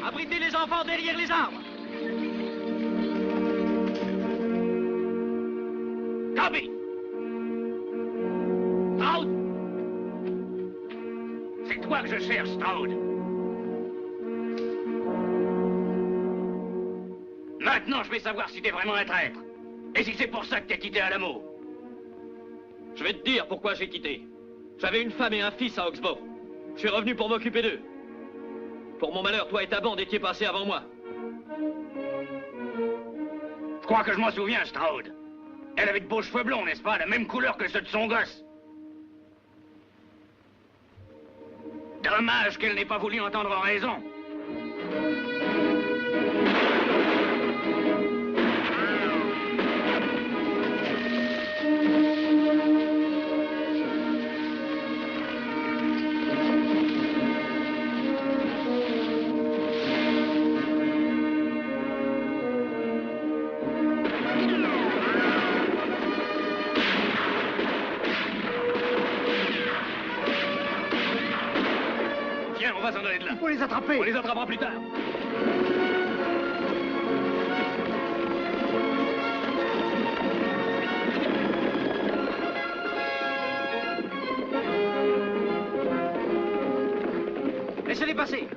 Abritez les enfants derrière les arbres. Copy. Stroud. C'est toi que je cherche, Stroud. Maintenant, je vais savoir si t'es vraiment un traître. Et si c'est pour ça que t'es quitté à l'amour. Je vais te dire pourquoi j'ai quitté. J'avais une femme et un fils à Oxbow. Je suis revenu pour m'occuper d'eux. Pour mon malheur, toi et ta bande étiez passés avant moi. Je crois que je m'en souviens, Stroud. Elle avait de beaux cheveux blonds, n'est-ce pas? La même couleur que ceux de son gosse. Dommage qu'elle n'ait pas voulu entendre raison. faut les attraper. On les attrapera plus tard. Laissez-les passer.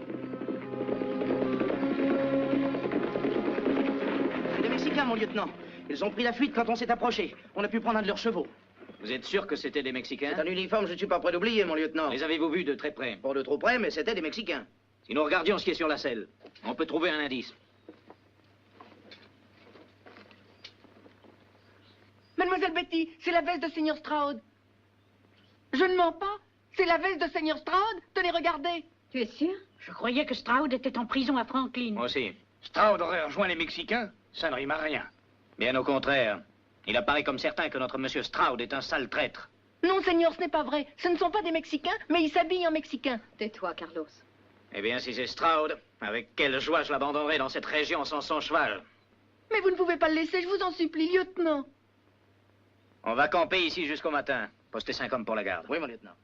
C'est des Mexicains, mon lieutenant. Ils ont pris la fuite quand on s'est approché. On a pu prendre un de leurs chevaux. Vous êtes sûr que c'était des Mexicains? C'est un uniforme, je ne suis pas prêt d'oublier, mon lieutenant. Les avez-vous vus de très près? Pas de trop près, mais c'était des Mexicains. Si nous regardions ce qui est sur la selle, on peut trouver un indice. Mademoiselle Betty, c'est la veste de Seigneur Stroud. Je ne mens pas. C'est la veste de Seigneur Stroud. Tenez, regardez. Tu es sûr? Je croyais que Stroud était en prison à Franklin. Moi aussi. Stroud aurait rejoint les Mexicains? Ça ne rime à rien. Bien au contraire. Il apparaît comme certain que notre monsieur Stroud est un sale traître. Non, Seigneur, ce n'est pas vrai. Ce ne sont pas des Mexicains, mais ils s'habillent en Mexicains. Tais-toi, Carlos. Eh bien, si c'est Stroud, avec quelle joie je l'abandonnerai dans cette région sans son cheval. Mais vous ne pouvez pas le laisser, je vous en supplie, lieutenant. On va camper ici jusqu'au matin. Postez 5 hommes pour la garde. Oui, mon lieutenant.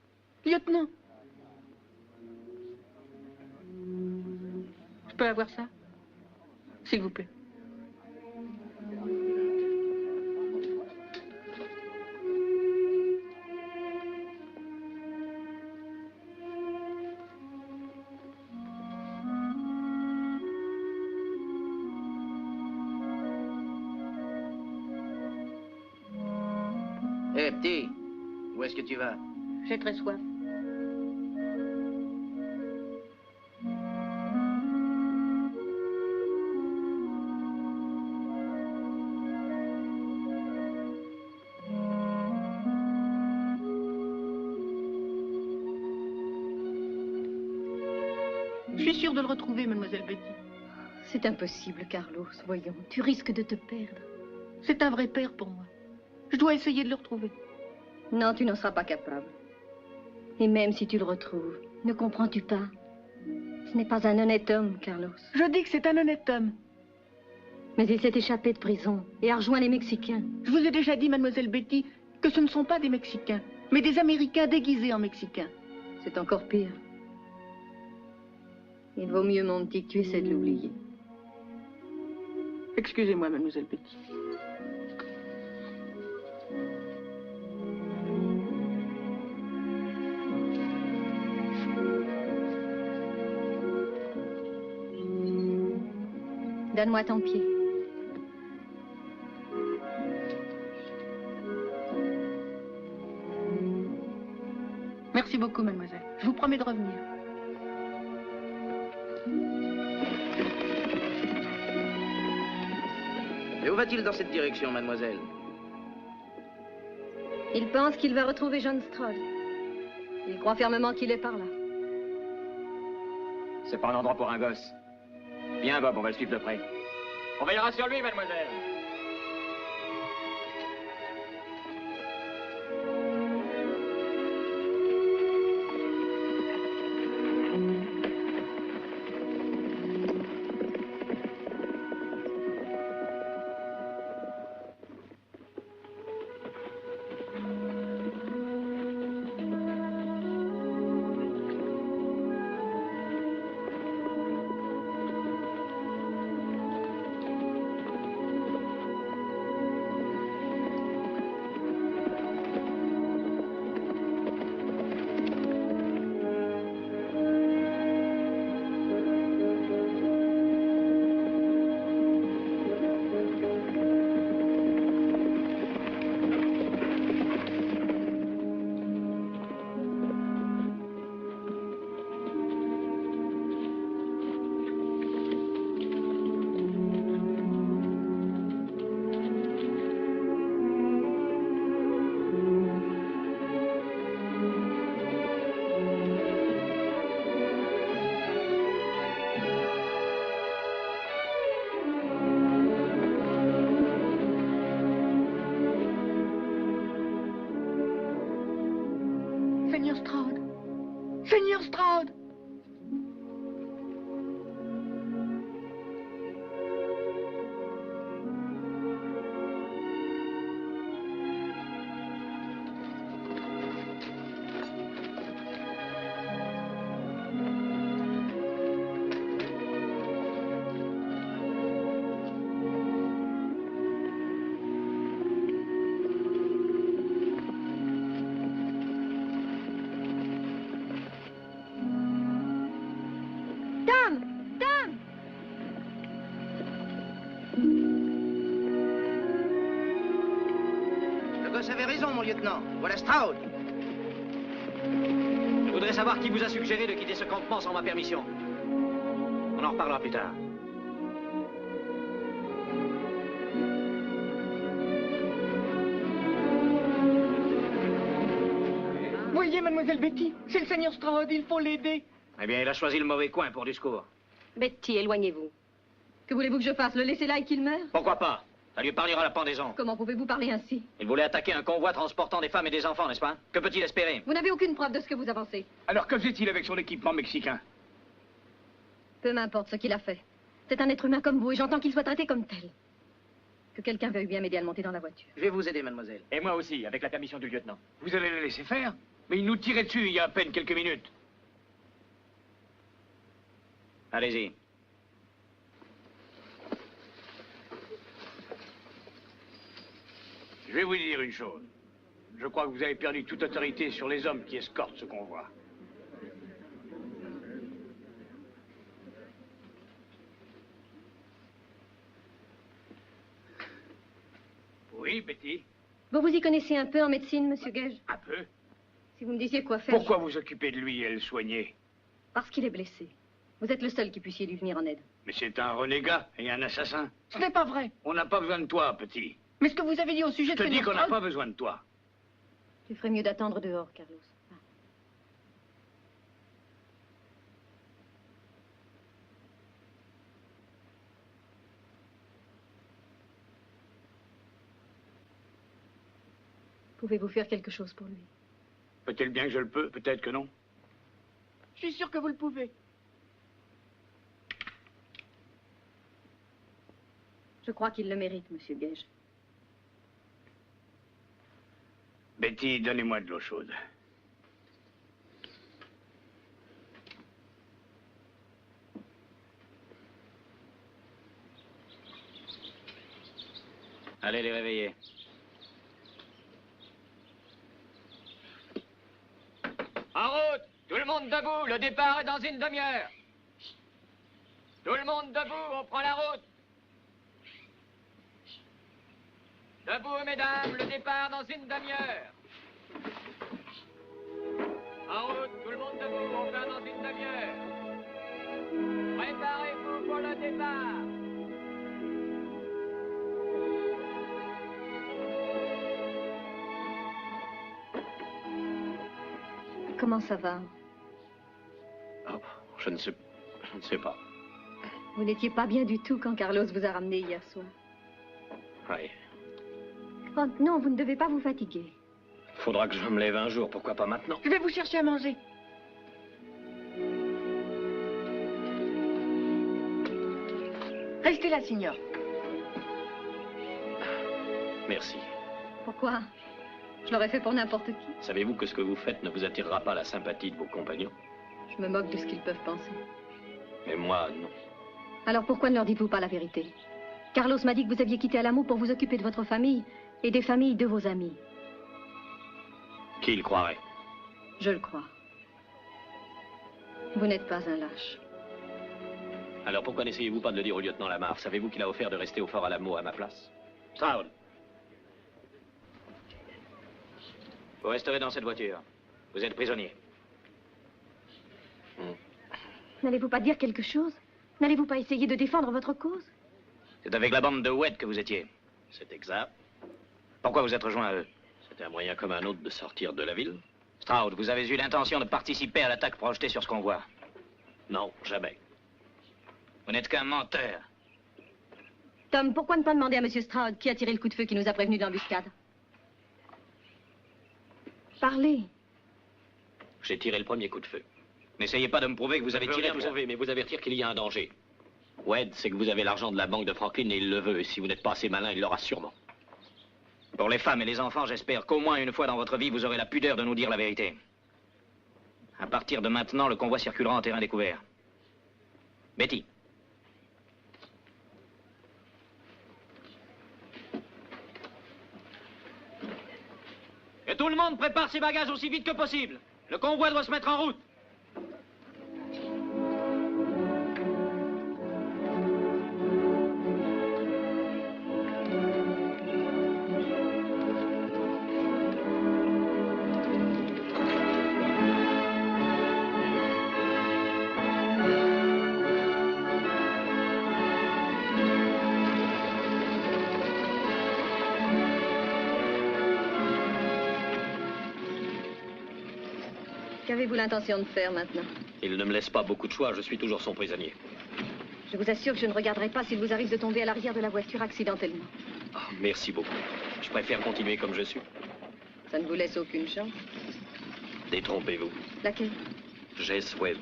Lieutenant. Je peux avoir ça? S'il vous plaît. Hé, petit, où est-ce que tu vas? J'ai très soif. Je suis sûre de le retrouver, mademoiselle Betty. C'est impossible, Carlos. Voyons, tu risques de te perdre. C'est un vrai père pour moi. Je dois essayer de le retrouver. Non, tu n'en seras pas capable. Et même si tu le retrouves, ne comprends-tu pas? Ce n'est pas un honnête homme, Carlos. Je dis que c'est un honnête homme. Mais il s'est échappé de prison et a rejoint les Mexicains. Je vous ai déjà dit, mademoiselle Betty, que ce ne sont pas des Mexicains, mais des Américains déguisés en Mexicains. C'est encore pire. Il vaut mieux, mon petit, que tu essaies de l'oublier. Excusez-moi, mademoiselle Betty. Donne-moi ton pied. Merci beaucoup, mademoiselle. Je vous promets de revenir. Et où va-t-il dans cette direction, mademoiselle? Il pense qu'il va retrouver John Stroud. Il croit fermement qu'il est par là. C'est pas un endroit pour un gosse. Viens, Bob, on va le suivre de près. On veillera sur lui, mademoiselle. Seigneur Stroud. Seigneur Stroud. Carlos avait raison, mon lieutenant. Voilà Stroud. Je voudrais savoir qui vous a suggéré de quitter ce campement sans ma permission. On en reparlera plus tard. Voyez, mademoiselle Betty, c'est le seigneur Stroud, il faut l'aider. Eh bien, il a choisi le mauvais coin pour du secours. Betty, éloignez-vous. Que voulez-vous que je fasse? Le laisser là et qu'il meure? Pourquoi pas? Ça lui épargnera la pendaison. Comment pouvez-vous parler ainsi? Il voulait attaquer un convoi transportant des femmes et des enfants, n'est-ce pas? Que peut-il espérer? Vous n'avez aucune preuve de ce que vous avancez. Alors que faisait-il avec son équipement mexicain? Peu m'importe ce qu'il a fait. C'est un être humain comme vous et j'entends qu'il soit traité comme tel. Que quelqu'un veuille bien m'aider à le monter dans la voiture. Je vais vous aider, mademoiselle. Et moi aussi, avec la permission du lieutenant. Vous allez le laisser faire? Mais il nous tirait dessus il y a à peine quelques minutes. Allez-y. Je vais vous dire une chose. Je crois que vous avez perdu toute autorité sur les hommes qui escortent ce convoi. Oui, Betty? Vous vous y connaissez un peu en médecine, monsieur Gage? Un peu. Si vous me disiez quoi faire... Pourquoi vous occupez de lui et le soigner? Parce qu'il est blessé. Vous êtes le seul qui puissiez lui venir en aide. Mais c'est un renégat et un assassin. Ce n'est pas vrai. On n'a pas besoin de toi, petit. Mais ce que vous avez dit au sujet de Je te dis seigneur qu'on n'a Stroud... pas besoin de toi. Tu ferais mieux d'attendre dehors, Carlos. Va. Pouvez-vous faire quelque chose pour lui? Peut-être bien que je le peux, peut-être que non. Je suis sûr que vous le pouvez. Je crois qu'il le mérite, monsieur Gage. Betty, donnez-moi de l'eau chaude. Allez les réveiller. En route! Tout le monde debout, le départ est dans une demi-heure. Tout le monde debout, on prend la route. Debout, mesdames, le départ dans une demi-heure. En route, tout le monde debout, on part dans une demi-heure. Préparez-vous pour le départ. Comment ça va? Oh, je ne sais pas. Vous n'étiez pas bien du tout quand Carlos vous a ramené hier soir. Oui. Oh, non, vous ne devez pas vous fatiguer. Faudra que je me lève un jour, pourquoi pas maintenant? Je vais vous chercher à manger. Restez là, signor. Merci. Pourquoi? Je l'aurais fait pour n'importe qui. Savez-vous que ce que vous faites ne vous attirera pas la sympathie de vos compagnons? Je me moque de ce qu'ils peuvent penser. Mais moi, non. Alors pourquoi ne leur dites-vous pas la vérité? Carlos m'a dit que vous aviez quitté Alamo pour vous occuper de votre famille et des familles de vos amis. Qui le croirait? Je le crois. Vous n'êtes pas un lâche. Alors pourquoi n'essayez-vous pas de le dire au lieutenant Lamar? Savez-vous qu'il a offert de rester au fort Alamo à ma place? Stroud. Vous resterez dans cette voiture. Vous êtes prisonnier. N'allez-vous pas dire quelque chose? N'allez-vous pas essayer de défendre votre cause? C'est avec la bande de Oued que vous étiez. C'est exact. Pourquoi vous êtes rejoint à eux? C'était un moyen comme un autre de sortir de la ville. Stroud, vous avez eu l'intention de participer à l'attaque projetée sur ce convoi? Non, jamais. Vous n'êtes qu'un menteur. Tom, pourquoi ne pas demander à M. Stroud qui a tiré le coup de feu qui nous a prévenus d'embuscade? Parlez. J'ai tiré le premier coup de feu. N'essayez pas de me prouver que vous avez tiré tout ça. Mais vous avertir qu'il y a un danger. Wade, c'est que vous avez l'argent de la banque de Franklin et il le veut. Et si vous n'êtes pas assez malin, il l'aura sûrement. Pour les femmes et les enfants, j'espère qu'au moins une fois dans votre vie, vous aurez la pudeur de nous dire la vérité. À partir de maintenant, le convoi circulera en terrain découvert. Betty. Et tout le monde prépare ses bagages aussi vite que possible. Le convoi doit se mettre en route. Qu'avez-vous l'intention de faire maintenant? Il ne me laisse pas beaucoup de choix, je suis toujours son prisonnier. Je vous assure que je ne regarderai pas s'il vous arrive de tomber à l'arrière de la voiture accidentellement. Oh, merci beaucoup. Je préfère continuer comme je suis. Ça ne vous laisse aucune chance. Détrompez-vous. Laquelle? Jess Webb.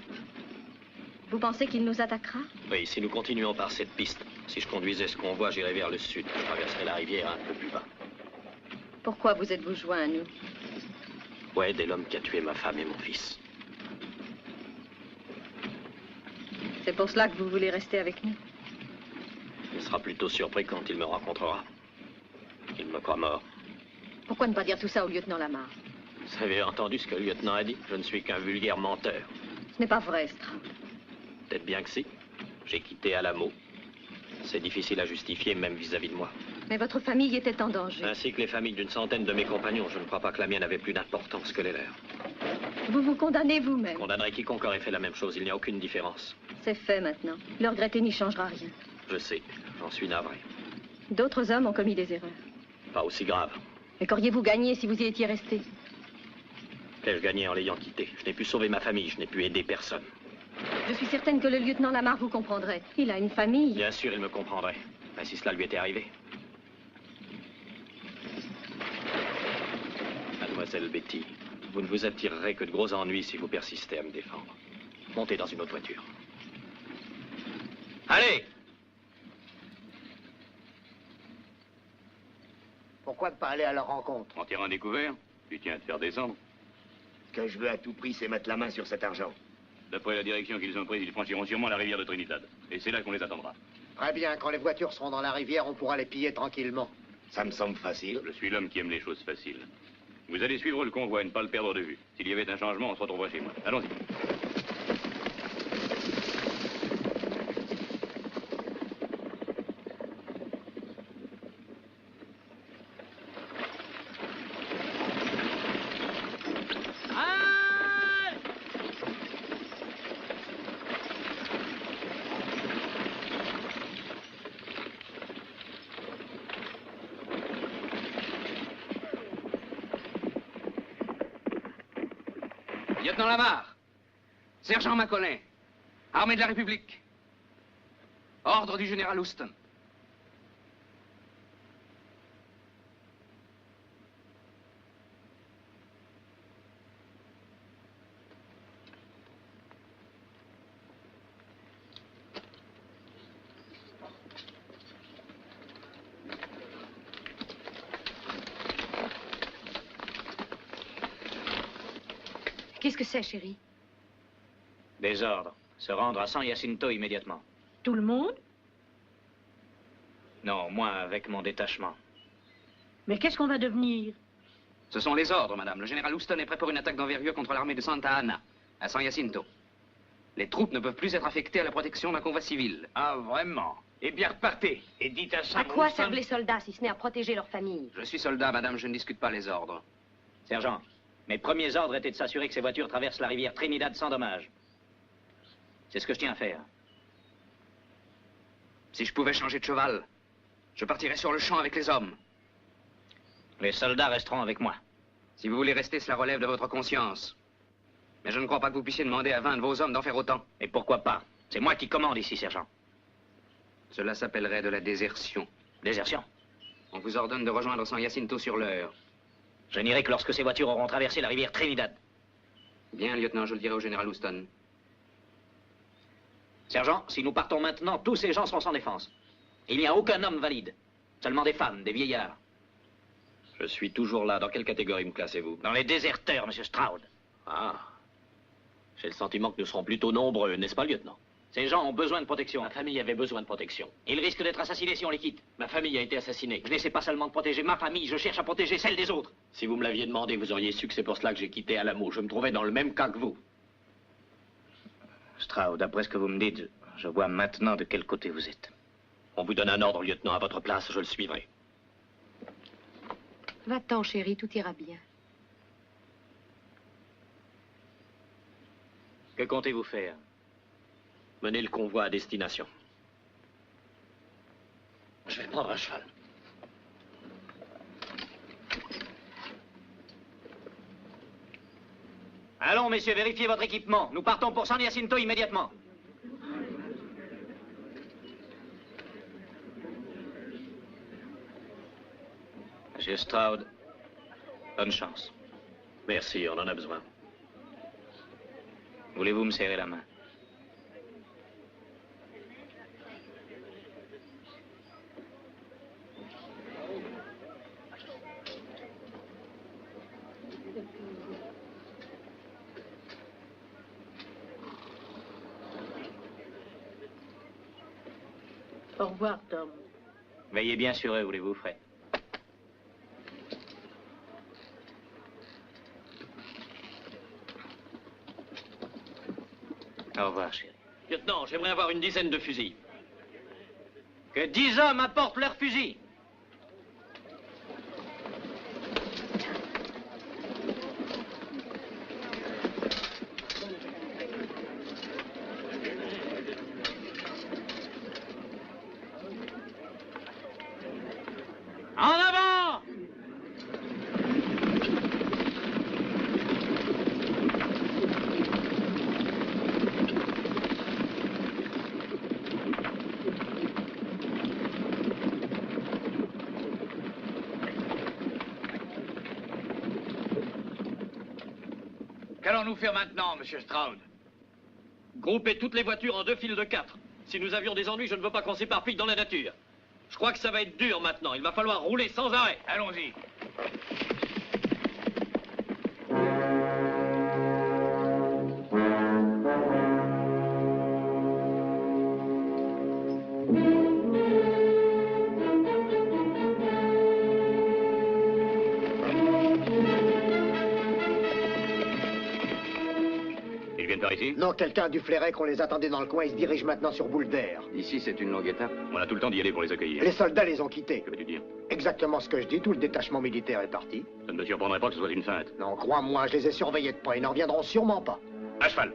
Vous pensez qu'il nous attaquera? Oui, si nous continuons par cette piste. Si je conduisais ce convoi, j'irais vers le sud. Je traverserais la rivière un peu plus bas. Pourquoi vous êtes-vous joint à nous? Webb est l'homme qui a tué ma femme et mon fils. C'est pour cela que vous voulez rester avec nous? Il sera plutôt surpris quand il me rencontrera. Il me croit mort. Pourquoi ne pas dire tout ça au lieutenant Lamar? Vous avez entendu ce que le lieutenant a dit? Je ne suis qu'un vulgaire menteur. Ce n'est pas vrai, Stroud. Peut-être bien que si. J'ai quitté Alamo. C'est difficile à justifier, même vis-à-vis de moi. Mais votre famille était en danger. Ainsi que les familles d'une centaine de mes compagnons. Je ne crois pas que la mienne avait plus d'importance que les leurs. Vous vous condamnez vous-même. Je condamnerai quiconque aurait fait la même chose. Il n'y a aucune différence. C'est fait maintenant. Le regretter n'y changera rien. Je sais. J'en suis navré. D'autres hommes ont commis des erreurs. Pas aussi grave. Mais qu'auriez-vous gagné si vous y étiez resté? Qu'ai-je gagné en l'ayant quitté? Je n'ai pu sauver ma famille. Je n'ai pu aider personne. Je suis certaine que le lieutenant Lamar vous comprendrait. Il a une famille. Bien sûr, il me comprendrait. Mais si cela lui était arrivé. Mademoiselle Betty, vous ne vous attirerez que de gros ennuis si vous persistez à me défendre. Montez dans une autre voiture. Allez! Pourquoi ne pas aller à leur rencontre? En tirant découvert, tu tiens à te faire descendre. Ce que je veux à tout prix, c'est mettre la main sur cet argent. D'après la direction qu'ils ont prise, ils franchiront sûrement la rivière de Trinidad. Et c'est là qu'on les attendra. Très bien, quand les voitures seront dans la rivière, on pourra les piller tranquillement. Ça me semble facile. Je suis l'homme qui aime les choses faciles. Vous allez suivre le convoi et ne pas le perdre de vue. S'il y avait un changement, on se retrouvera chez moi. Allons-y. Lieutenant Lamar, sergent Macaulay, armée de la République, ordre du général Houston. Qu'est-ce que c'est, chérie? Des ordres. Se rendre à San Jacinto immédiatement. Tout le monde? Non, moi avec mon détachement. Mais qu'est-ce qu'on va devenir? Ce sont les ordres, madame. Le général Houston est prêt pour une attaque d'envergure contre l'armée de Santa Ana, à San Jacinto. Les troupes ne peuvent plus être affectées à la protection d'un convoi civil. Ah, vraiment? Eh bien, repartez et dites à Sam À quoi Houston... servent les soldats si ce n'est à protéger leur famille? Je suis soldat, madame, je ne discute pas les ordres. Sergent, mes premiers ordres étaient de s'assurer que ces voitures traversent la rivière Trinidad sans dommage. C'est ce que je tiens à faire. Si je pouvais changer de cheval, je partirais sur le champ avec les hommes. Les soldats resteront avec moi. Si vous voulez rester, cela relève de votre conscience. Mais je ne crois pas que vous puissiez demander à 20 de vos hommes d'en faire autant. Et pourquoi pas? C'est moi qui commande ici, sergent. Cela s'appellerait de la désertion. Désertion? On vous ordonne de rejoindre San Jacinto sur l'heure. Je n'irai que lorsque ces voitures auront traversé la rivière Trinidad. Bien, lieutenant, je le dirai au général Houston. Sergent, si nous partons maintenant, tous ces gens seront sans défense. Il n'y a aucun homme valide. Seulement des femmes, des vieillards. Je suis toujours là. Dans quelle catégorie me classez-vous? Dans les déserteurs, monsieur Stroud. Ah. J'ai le sentiment que nous serons plutôt nombreux, n'est-ce pas, lieutenant? Ces gens ont besoin de protection. Ma famille avait besoin de protection. Ils risquent d'être assassinés si on les quitte. Ma famille a été assassinée. Je n'essaie pas seulement de protéger ma famille, je cherche à protéger celle des autres. Si vous me l'aviez demandé, vous auriez su que c'est pour cela que j'ai quitté Alamo. Je me trouvais dans le même cas que vous. Stroud, d'après ce que vous me dites, je vois maintenant de quel côté vous êtes. On vous donne un ordre, lieutenant, à votre place, je le suivrai. Va-t'en, chérie, tout ira bien. Que comptez-vous faire? Mener le convoi à destination. Je vais prendre un cheval. Allons, messieurs, vérifiez votre équipement. Nous partons pour San Jacinto immédiatement. Monsieur Stroud, bonne chance. Merci, on en a besoin. Voulez-vous me serrer la main? Au revoir, Tom. Veillez bien sur eux, voulez-vous, Fred? Au revoir, chérie. Lieutenant, j'aimerais avoir une dizaine de fusils. Que 10 hommes apportent leurs fusils. En avant! Qu'allons-nous faire maintenant, monsieur Stroud? Grouper toutes les voitures en 2 files de 4. Si nous avions des ennuis, je ne veux pas qu'on s'éparpille dans la nature. Je crois que ça va être dur maintenant. Il va falloir rouler sans arrêt. Allons-y. Ils viennent par ici? Non, quelqu'un a dû flairer qu'on les attendait dans le coin. Ils se dirigent maintenant sur Boulder. Ici, c'est une longue étape. On a tout le temps d'y aller pour les accueillir. Les soldats les ont quittés. Que veux-tu dire? Exactement ce que je dis. Tout le détachement militaire est parti. Ça ne me surprendrait pas que ce soit une feinte. Non, crois-moi, je les ai surveillés de près. Ils n'en reviendront sûrement pas. À cheval.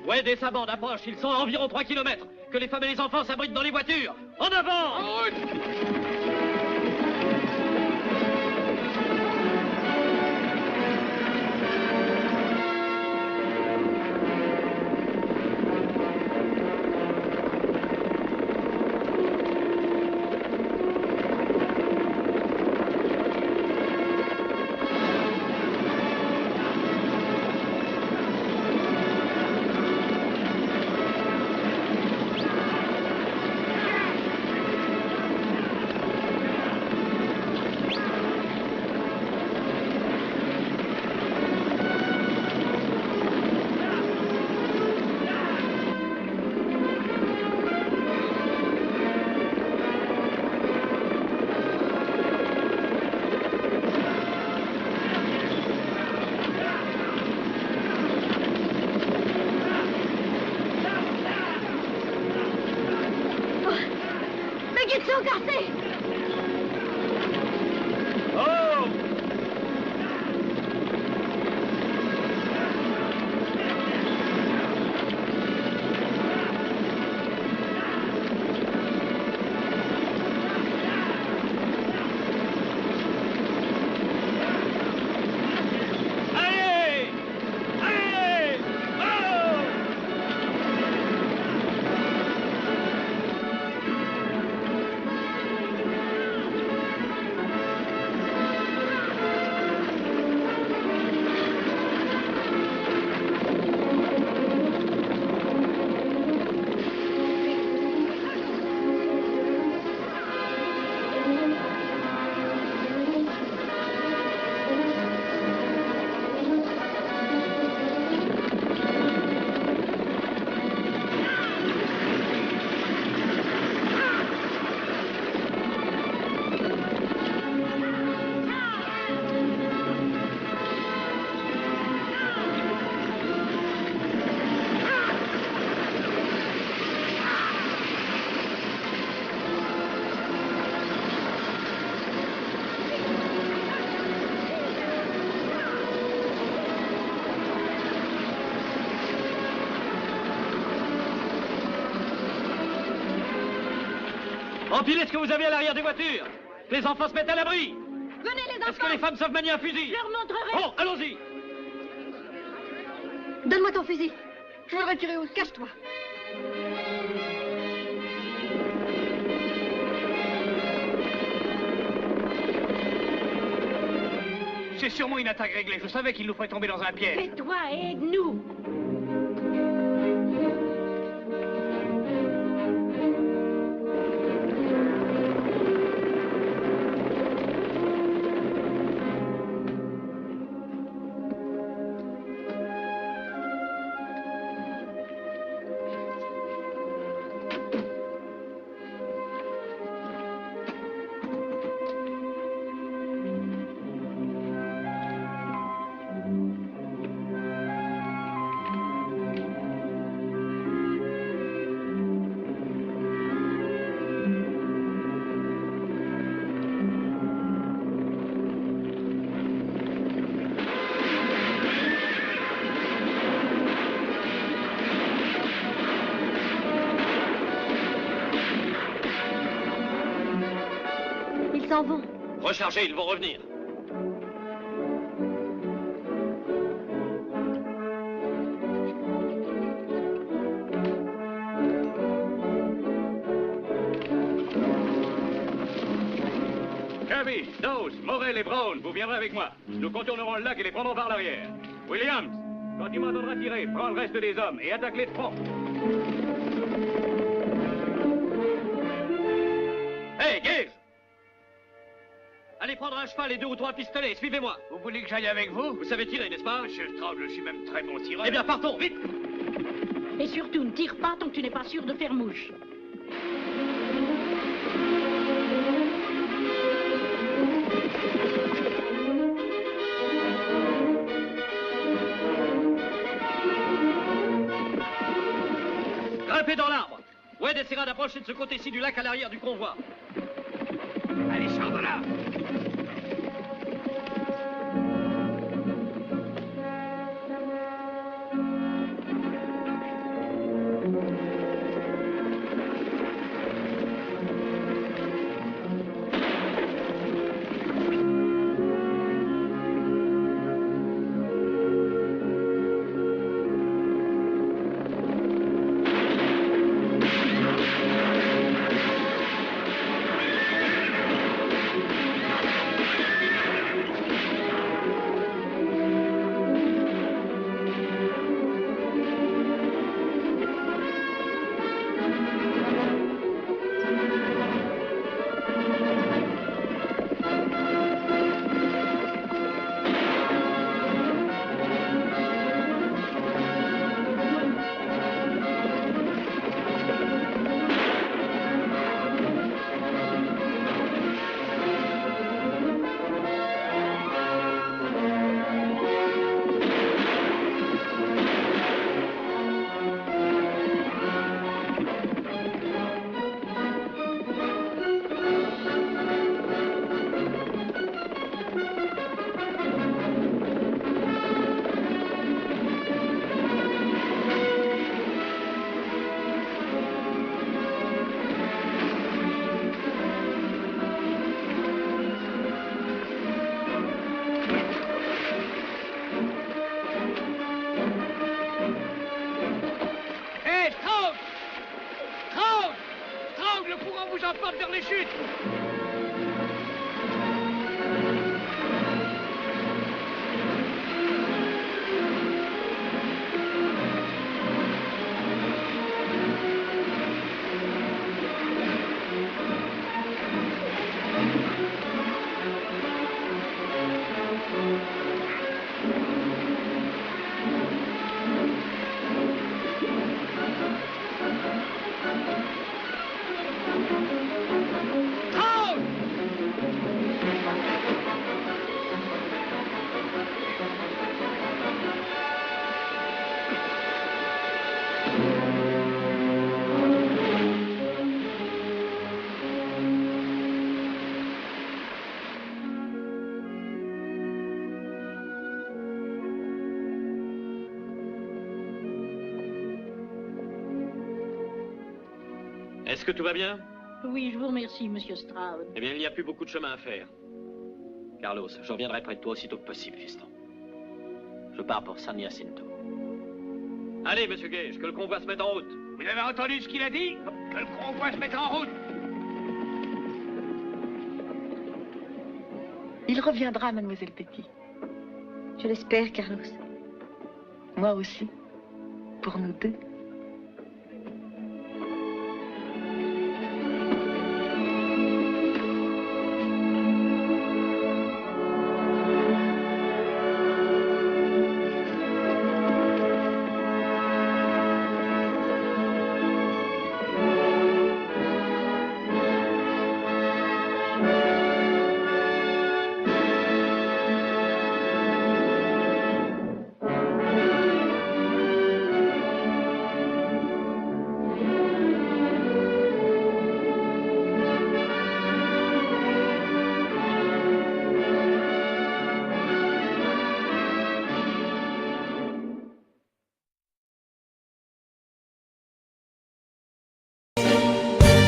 Ouais, des sabandes approchent. Ils sont à environ 3 kilomètres. Que les femmes et les enfants s'abritent dans les voitures. En avant! Empilez ce que vous avez à l'arrière des voitures. Que les enfants se mettent à l'abri. Venez les enfants. Est-ce que les femmes savent manier un fusil? Je leur montrerai. Bon, allons-y. Donne-moi ton fusil. Je voudrais tirer aussi. Cache-toi. C'est sûrement une attaque réglée. Je savais qu'il nous ferait tomber dans un piège. Tais-toi et aide-nous. Ils s'en vont. Rechargez, ils vont revenir. Kirby, Dawes, Morel et Brown, vous viendrez avec moi. Nous contournerons le lac et les prendrons par l'arrière. Williams, quand tu m'entendras tirer, prends le reste des hommes et attaque-les de front. Hey, Gage! Allez prendre un cheval et 2 ou 3 pistolets, suivez-moi. Vous voulez que j'aille avec vous? Vous savez tirer, n'est-ce pas? Monsieur Stroud, je suis même très bon tireur. Eh bien, partons, vite! Et surtout, ne tire pas tant que tu n'es pas sûr de faire mouche. Grimpez dans l'arbre. Wade essaiera d'approcher de ce côté-ci du lac à l'arrière du convoi. Allez, chambre là! Vers les chutes! Est-ce que tout va bien? Oui, je vous remercie, Monsieur Stroud. Eh bien, il n'y a plus beaucoup de chemin à faire. Carlos, je reviendrai près de toi aussitôt que possible, fiston. Je pars pour San Jacinto. Allez, Monsieur Gage, que le convoi se mette en route. Vous avez entendu ce qu'il a dit? Que le convoi se mette en route. Il reviendra, Mademoiselle Petit. Je l'espère, Carlos. Moi aussi. Pour nous deux.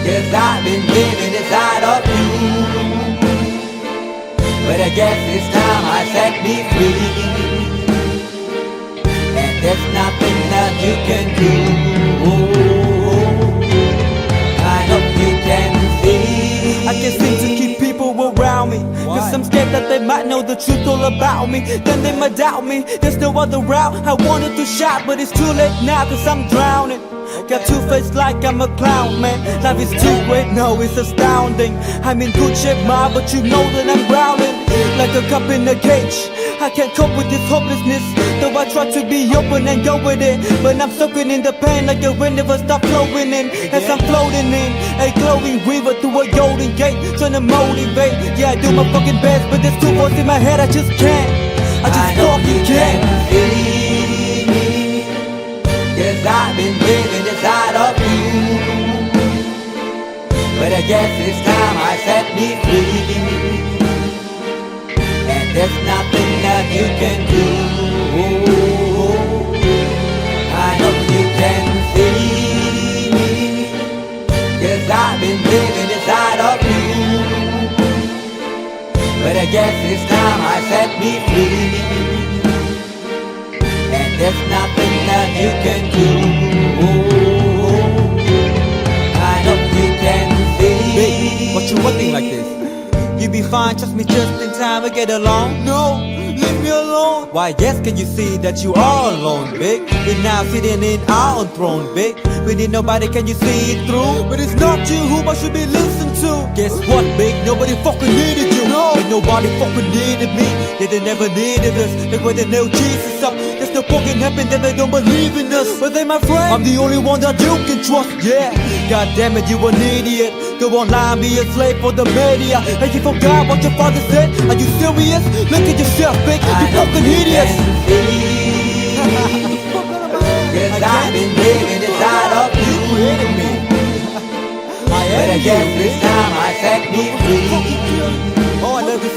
Yes, I've been living inside of you, but I guess it's time I set me free, and there's nothing that you can do. I hope you can see. I can't seem to keep people around me, cause I'm scared that they might know the truth all about me. Then they might doubt me, there's no other route. I wanted to shout, but it's too late now, cause I'm drowning. Got two-faced like I'm a clown, man. Life is too great, no, it's astounding. I'm in good shape, ma, but you know that I'm drowning like a cup in a cage. I can't cope with this hopelessness, though I try to be open and go with it, but I'm soaking in the pain like the wind never stop flowing in. As I'm floating in a glowing river through a golden gate, trying to motivate. Yeah, I do my fucking best, but there's two voices in my head, I just can't. I just fucking can't. Yes, I've been living inside of you, but I guess it's time I set me free, and there's nothing that you can do. I hope you can see. Yes, I've been living inside of you, but I guess it's time I set me free, and there's nothing that you can do. I hope you can see. Baby, what you looking like this? You be fine, trust me, just in time to get along. No, leave me alone. Why, yes, can you see that you are alone, big? We're now sitting in our own throne, big. We need nobody, can you see it through? But it's not you who I should be listening to. Guess what, big? Nobody fucking needed you. No, and nobody fucking needed me. Yeah, they never needed us. Like when they nailed Jesus up, there's no fucking heaven, then they don't believe in us. But they my friend, I'm the only one that you can trust. Yeah, god damn it, you an idiot. Go online, be a slave for the media. And you forgot what your father said. Are you serious? Look at yourself, big. You fucking idiots. Yes, I've been living inside of you, but I guess this time I set me free. Oh, I love this. I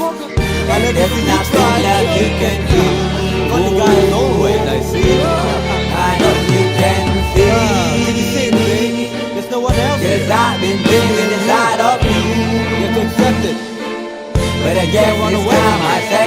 love there's nothing that you can do. Funny guy is always, I see. I know you can see. Can you see it, baby? There's no one else. Yes, I've been living inside of you. You have to accept it. But I guess this time I set